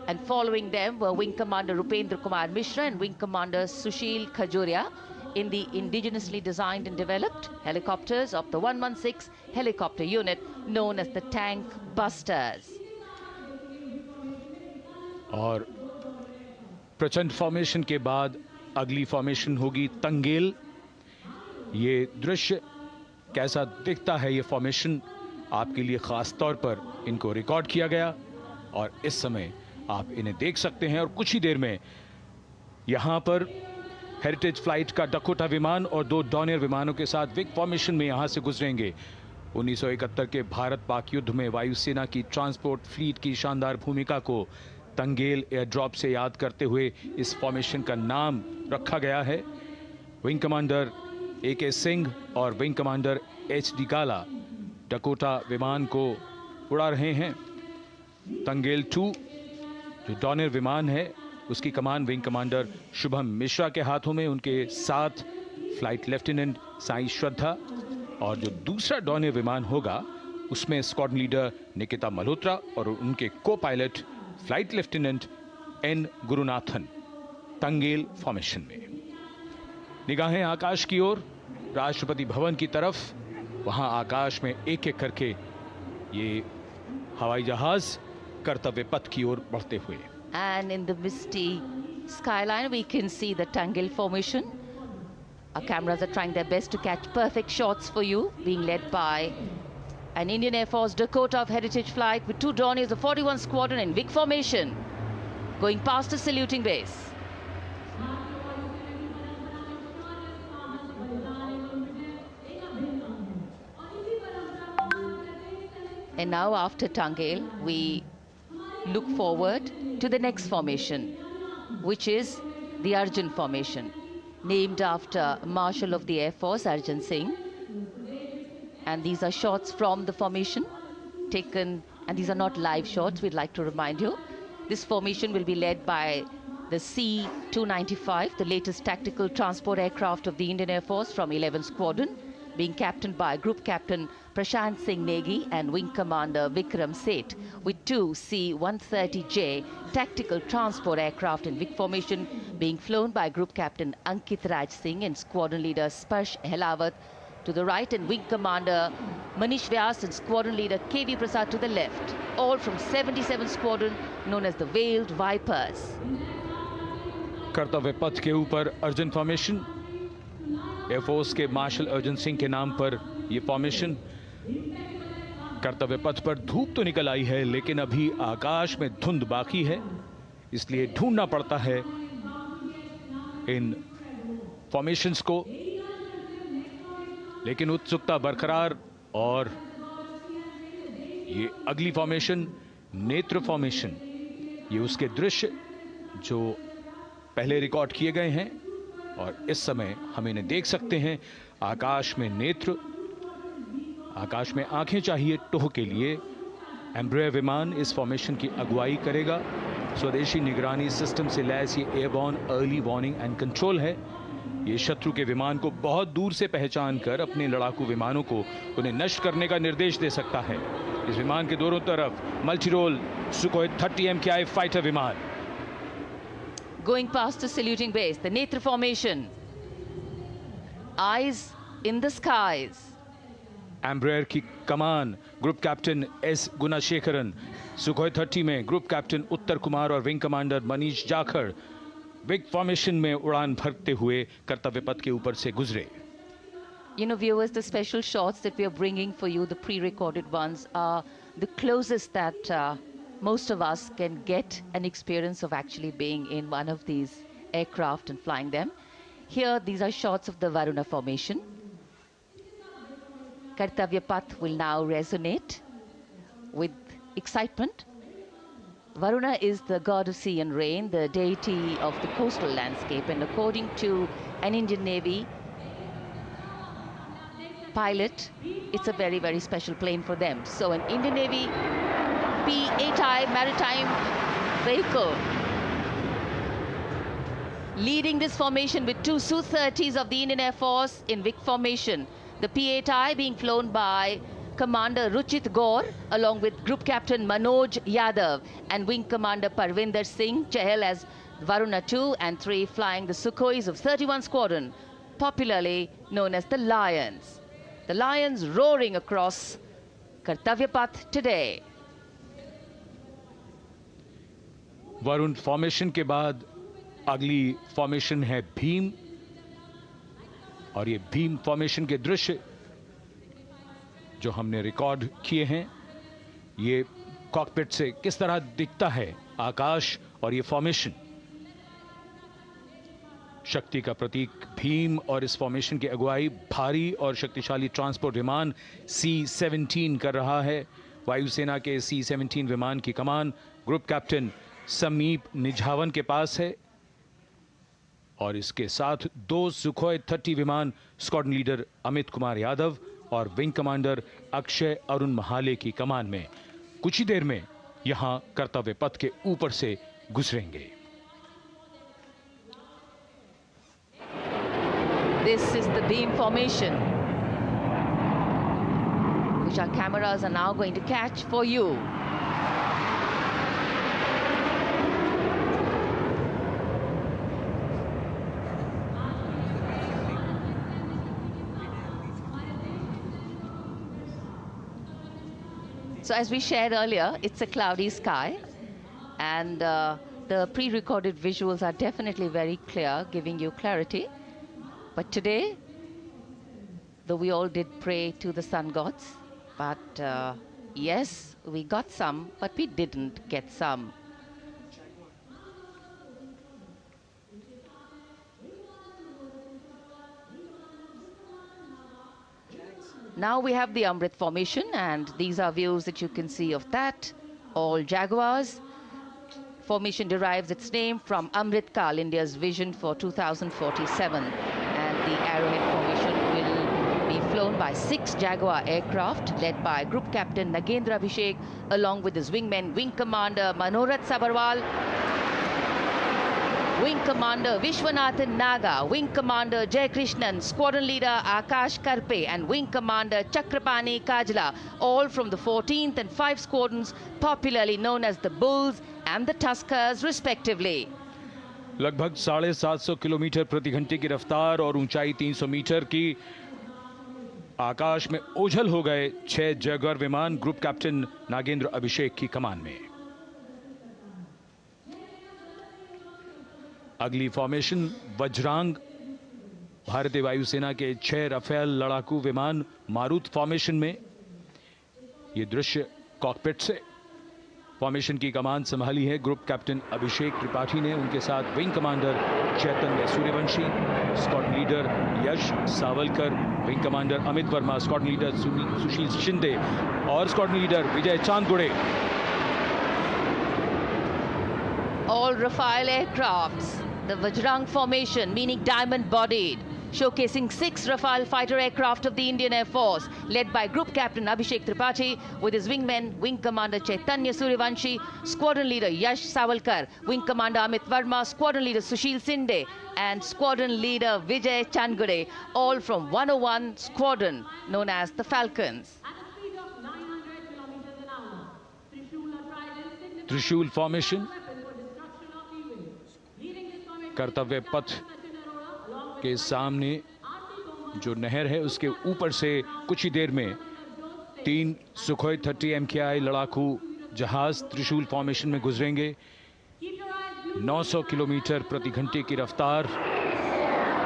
And following them were Wing Commander Rupendra Kumar Mishra and Wing Commander Sushil Khajuria in the indigenously designed and developed helicopters of the 116 helicopter unit known as the Tank Busters. और प्रचंड formation के बाद अगली formation होगी तंगेल। ये दृश्य कैसा दिखता है, ये फॉर्मेशन आपके लिए खास तौर पर इनको रिकॉर्ड किया गया और इस समय आप इन्हें देख सकते हैं। और कुछ ही देर में यहाँ पर हेरिटेज फ्लाइट का डकोटा विमान और 2 डॉनियर विमानों के साथ विग फॉर्मेशन में यहाँ से गुजरेंगे। 1971 के भारत पाक युद्ध में वायुसेना की ट्रांसपोर्ट फ्लीट की शानदार भूमिका को तंगेल एयर ड्रॉप से याद करते हुए इस फॉर्मेशन का नाम रखा गया है। विंग कमांडर AK सिंह और विंग कमांडर HD गाला डकोटा विमान को उड़ा रहे हैं। तंगेल 2 जो डॉनियर विमान है उसकी कमान विंग कमांडर शुभम मिश्रा के हाथों में, उनके साथ फ्लाइट लेफ्टिनेंट साई श्रद्धा, और जो दूसरा डॉनियर विमान होगा उसमें स्क्वाड्रन लीडर निकिता मल्होत्रा और उनके co pilot flight lieutenant N Gurunathan. Tangail formation में निगाहें आकाश की ओर, राष्ट्रपति भवन की तरफ। वहां आकाश में एक एक करके ये हवाई जहाज कर्तव्य पथ की ओर बढ़ते हुए। And in the misty skyline we can see the Tangel formation. Our cameras are trying their best to catch perfect shots for you, being led by an Indian Air Force Dakota of Heritage Flight with 2 Dorniers of 41 Squadron in big formation, going past the saluting base. And now after Tangel, we look forward to the next formation, which is the Arjun formation. named after Marshal of the Air Force Arjun Singh. And these are shots from the formation taken, and these are not live shots, we'd like to remind you. This formation will be led by the C-295, the latest tactical transport aircraft of the Indian Air Force from 11th Squadron, being captained by Group Captain Prashant Singh Negi and Wing Commander Vikram Seth, with two C-130J tactical transport aircraft in Vic formation being flown by Group Captain Ankit Raj Singh and Squadron Leader Sparsh Ehlawat to the right, and Wing Commander Manish Vyas and Squadron Leader KV Prasad to the left, all from 77th Squadron known as the Veiled Vipers. कर्तव्य पथ के ऊपर Arjun formation, air force के martial Arjun Singh के नाम पर यह formation. कर्तव्य पथ पर धूप तो निकल आई है, लेकिन अभी आकाश में धुंध बाकी है, इसलिए ढूंढना पड़ता है इन फॉर्मेशंस को, लेकिन उत्सुकता बरकरार। और ये अगली फॉर्मेशन नेत्र फॉर्मेशन, ये उसके दृश्य जो पहले रिकॉर्ड किए गए हैं और इस समय हम इन्हें देख सकते हैं। आकाश में नेत्र, आकाश में आंखें चाहिए टोह के लिए। एम्ब्रेयर विमान इस फॉर्मेशन की अगुवाई करेगा। स्वदेशी निगरानी सिस्टम से लैस ये airborne early warning and control है। ये शत्रु के विमान को बहुत दूर से पहचान कर अपने लड़ाकू विमानों को उन्हें नष्ट करने का निर्देश दे सकता है। इस विमान के दोनों तरफ multi role Sukhoi 30 MKI fighter विमान। Going past the saluting base, the Netra formation. Eyes in the skies. Embraer की कमान ग्रुप कैप्टन एस गुणाशेखरन, सुखोई 30 में ग्रुप कैप्टन उत्तर कुमार और wing commander Manish Jakhar big formation में उड़ान भरते हुए कर्तव्य पथ के ऊपर से गुजरे। You know, viewers, the special shots that we are bringing for you, the pre-recorded ones, are the closest that most of us can get an experience of actually being in one of these aircraft and flying them. Here, these are shots of the Varuna formation. Kartavya Path will now resonate with excitement. Varuna is the god of sea and rain, the deity of the coastal landscape, and according to an Indian Navy pilot, it's a very, very special plane for them. So an Indian Navy P-8I maritime vehicle leading this formation with two Su-30s of the Indian Air Force in Vic formation. The P-8I being flown by Commander Ruchit Gaur along with Group Captain Manoj Yadav and Wing Commander Parvinder Singh Chahal as Varuna 2 and 3 flying the Sukhois of 31 Squadron, popularly known as the Lions. The Lions roaring across Kartavya Path today. Varun formation के बाद अगली formation है भीम, और ये Bhim formation के दृश्य जो हमने रिकॉर्ड किए हैं, ये कॉकपिट से किस तरह दिखता है आकाश और ये फॉर्मेशन। शक्ति का प्रतीक भीम और इस फॉर्मेशन की अगुवाई भारी और शक्तिशाली ट्रांसपोर्ट विमान C-17 कर रहा है। वायुसेना के C-17 विमान की कमान ग्रुप कैप्टन समीप निझावन के पास है, और इसके साथ दो सुखोई 30 विमान स्क्वाड्रन लीडर अमित कुमार यादव और विंग कमांडर अक्षय अरुण महाले की कमान में कुछ ही देर में यहां कर्तव्य पथ के ऊपर से गुजरेंगे। This is the beam formation, which our cameras are now going to catch for you. So as we shared earlier, it's a cloudy sky, and the pre-recorded visuals are definitely very clear, giving you clarity. But today, though we all did pray to the sun gods, but yes, we got some, but we didn't get some. Now we have the Amrit formation, and these are views that you can see of that. All Jaguars formation derives its name from Amrit Kal, India's vision for 2047. And the Arrowhead formation will be flown by 6 Jaguar aircraft led by Group Captain Nagendra Abhishek along with his wingmen Wing Commander Manorat Sabarwal, Wing Commander Vishwanathan Naga, Wing Commander Jay Krishnan, Squadron Leader Akash Karpe and Wing Commander Chakrapani Kajla, all from the 14th and 5 squadrons popularly known as the Bulls and the Tuskers respectively. लगभग 750 kilometre प्रति घंटे की रफ्तार और ऊंचाई 300 metre की आकाश में ओझल हो गए 6 जैगुआर विमान ग्रुप कैप्टन नागेंद्र अभिषेक की कमान में। अगली फॉर्मेशन वज्रांग, भारतीय वायुसेना के 6 राफेल लड़ाकू विमान मारुत फॉर्मेशन में। ये दृश्य कॉकपिट से। फॉर्मेशन की कमान संभाली है ग्रुप कैप्टन अभिषेक त्रिपाठी ने, उनके साथ wing commander Chaitanya Suryavanshi, squadron leader Yash Savalkar, wing commander Amit Verma, squadron leader Sushil Shinde और squadron leader Vijay Chandgude. All Rafale aircrafts, the Vajrang formation, meaning diamond-bodied, showcasing 6 Rafale fighter aircraft of the Indian Air Force, led by Group Captain Abhishek Tripathi, with his wingmen, Wing Commander Chaitanya Suryavanshi, Squadron Leader Yash Savalkar, Wing Commander Amit Verma, Squadron Leader Sushil Sinde, and Squadron Leader Vijay Chandgure, all from 101 Squadron, known as the Falcons. त्रिशूल formation, कर्तव्य पथ के सामने जो नहर है उसके ऊपर से कुछ ही देर में 3 सुखोई 30 MKI लड़ाकू जहाज त्रिशूल फॉर्मेशन में गुजरेंगे। 900 किलोमीटर प्रति घंटे की रफ्तार,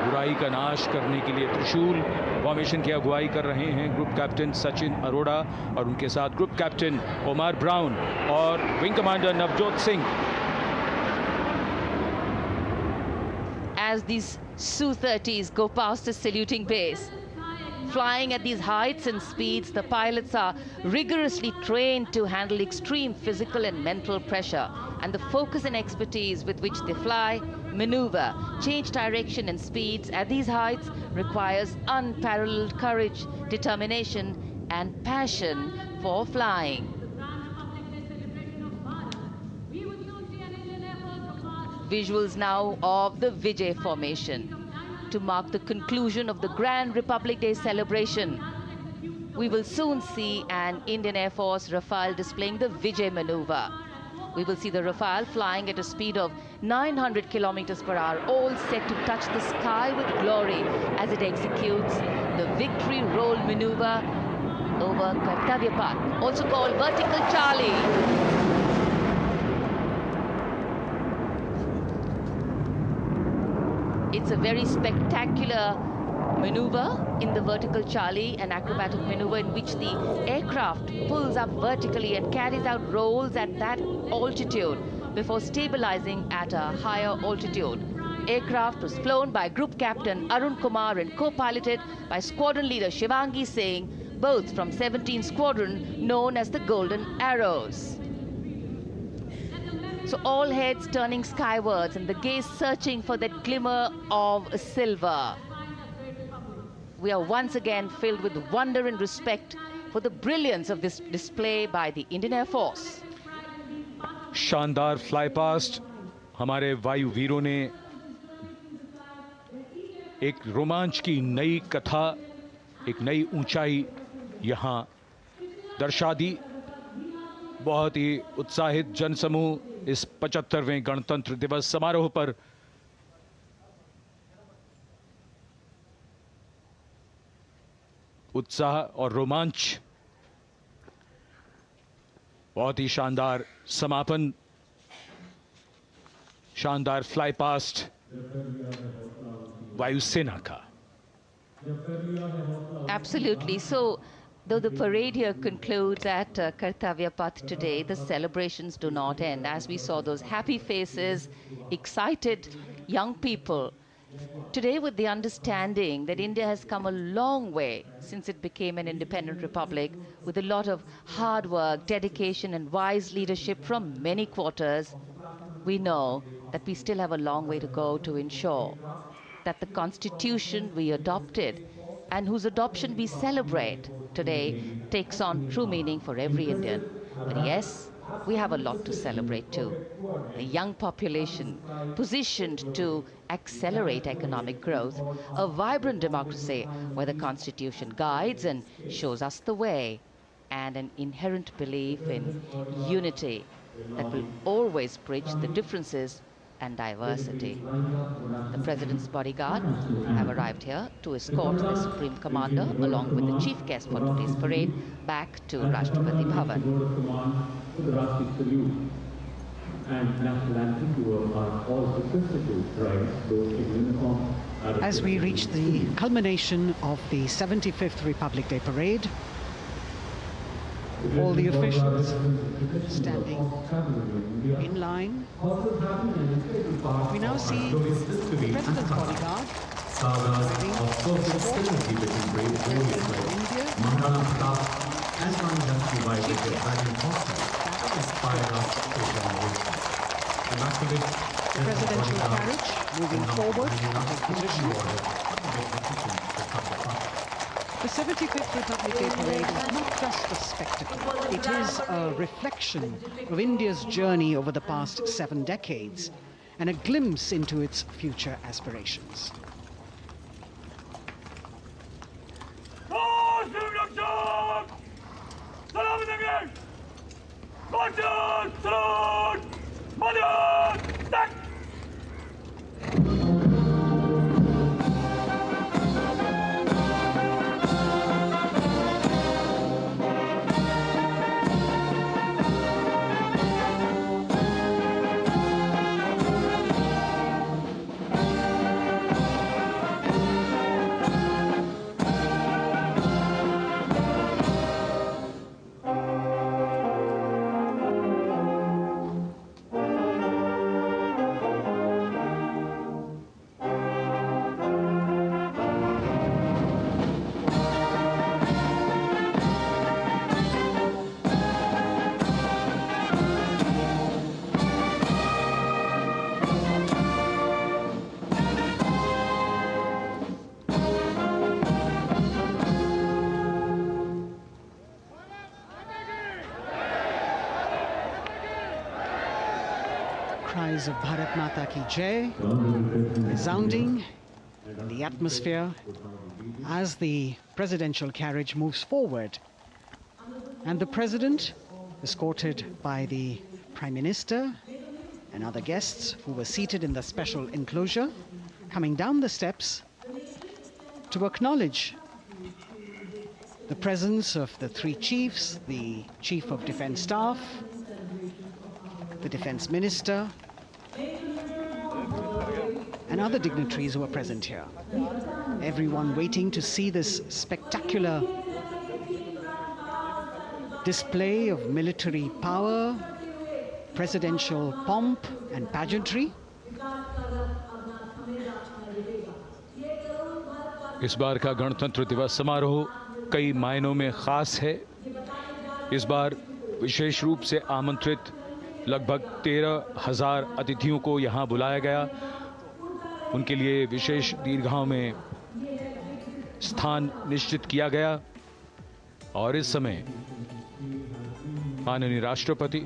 बुराई का नाश करने के लिए त्रिशूल फॉर्मेशन की अगुवाई कर रहे हैं ग्रुप कैप्टन सचिन अरोड़ा और उनके साथ ग्रुप कैप्टन ओमार ब्राउन और wing commander Navjot Singh. As these Su-30s go past the saluting base, flying at these heights and speeds, the pilots are rigorously trained to handle extreme physical and mental pressure, and the focus and expertise with which they fly, maneuver, change direction and speeds at these heights requires unparalleled courage, determination and passion for flying. Visuals now of the Vijay formation to mark the conclusion of the Grand Republic Day celebration. We will soon see an Indian Air Force Rafale displaying the Vijay maneuver. We will see the Rafale flying at a speed of 900 kilometers per hour, all set to touch the sky with glory as it executes the victory roll maneuver over Kartavya Path, also called Vertical Charlie. It's a very spectacular maneuver in the Vertical Charlie, an acrobatic maneuver in which the aircraft pulls up vertically and carries out rolls at that altitude before stabilizing at a higher altitude. Aircraft was flown by Group Captain Arun Kumar and co-piloted by Squadron Leader Shivangi Singh, both from 17 Squadron known as the Golden Arrows. So all heads turning skywards and the gaze searching for that glimmer of silver. We are once again filled with wonder and respect for the brilliance of this display by the Indian Air Force. शानदार fly past हमारे वायु वीरों ने एक रोमांच की नई कथा, एक नई ऊंचाई यहां दर्शा दी। बहुत ही उत्साहित जनसमूह इस 75वें गणतंत्र दिवस समारोह पर उत्साह और रोमांच, बहुत ही शानदार समापन, शानदार फ्लाई पास्ट वायुसेना का। Absolutely. So, though the parade here concludes at Kartavya Path today, the celebrations do not end. As we saw those happy faces, excited young people, today with the understanding that India has come a long way since it became an independent republic, with a lot of hard work, dedication and wise leadership from many quarters, we know that we still have a long way to go to ensure that the Constitution we adopted and whose adoption we celebrate today takes on true meaning for every Indian. But yes, we have a lot to celebrate too. A young population positioned to accelerate economic growth, a vibrant democracy where the Constitution guides and shows us the way, and an inherent belief in unity that will always bridge the differences and diversity. The President's bodyguard have arrived here to escort the Supreme Commander along with the chief guest for today's parade back to Rashtrapati Bhavan. As we reach the culmination of the 75th Republic Day parade, all the officials standing in line. We now see the President's bodyguard the presidential carriage moving forward to position. The 75th Republic Day parade is not just a spectacle. It is a reflection of India's journey over the past 7 decades and a glimpse into its future aspirations. Cries of Bharat Mata Ki Jai resounding in the atmosphere as the presidential carriage moves forward. And the President, escorted by the Prime Minister and other guests who were seated in the special enclosure, coming down the steps to acknowledge the presence of the 3 chiefs, the Chief of Defence Staff, the Defence Minister, and other dignitaries who are present here. Everyone waiting to see this spectacular display of military power, presidential pomp and pageantry. इस बार का गणतंत्र दिवस समारोह कई मायनों में खास है। इस बार विशेष रूप से आमंत्रित लगभग 13,000 अतिथियों को यहां बुलाया गया। उनके लिए विशेष दीर्घाओं में स्थान निश्चित किया गया और इस समय माननीय राष्ट्रपति,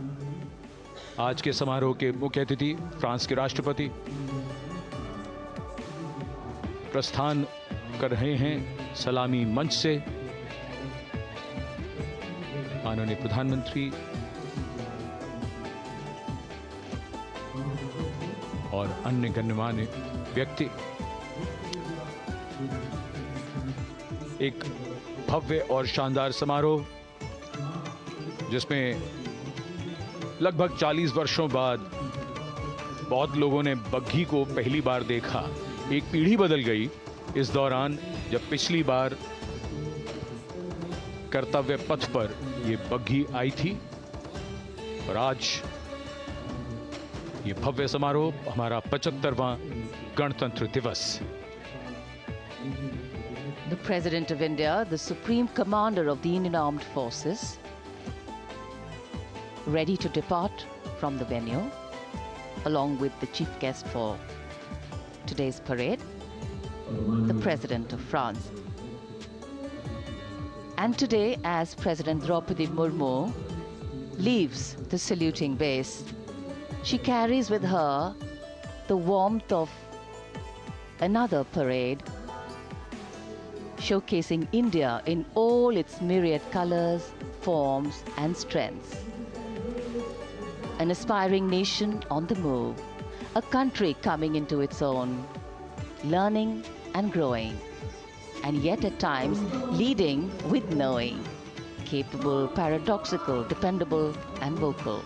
आज के समारोह के मुख्य अतिथि फ्रांस के राष्ट्रपति प्रस्थान कर रहे हैं सलामी मंच से। माननीय प्रधानमंत्री और अन्य गण्यमान्य व्यक्ति एक भव्य और शानदार समारोह जिसमें लगभग 40 वर्षों बाद बहुत लोगों ने बग्घी को पहली बार देखा। एक पीढ़ी बदल गई इस दौरान जब पिछली बार कर्तव्य पथ पर ये बग्घी आई थी और आज ये भव्य समारोह हमारा 75वां गणतंत्र दिवस। The President of India, the Supreme Commander of the Indian Armed Forces, ready to depart from the venue. along with the chief guest for today's parade, the President of France. And today, as President Draupadi Murmu leaves the saluting base, she carries with her the warmth of another parade, showcasing India in all its myriad colors, forms and strengths. An aspiring nation on the move, a country coming into its own, learning and growing, and yet at times leading with knowing, capable, paradoxical, dependable and vocal.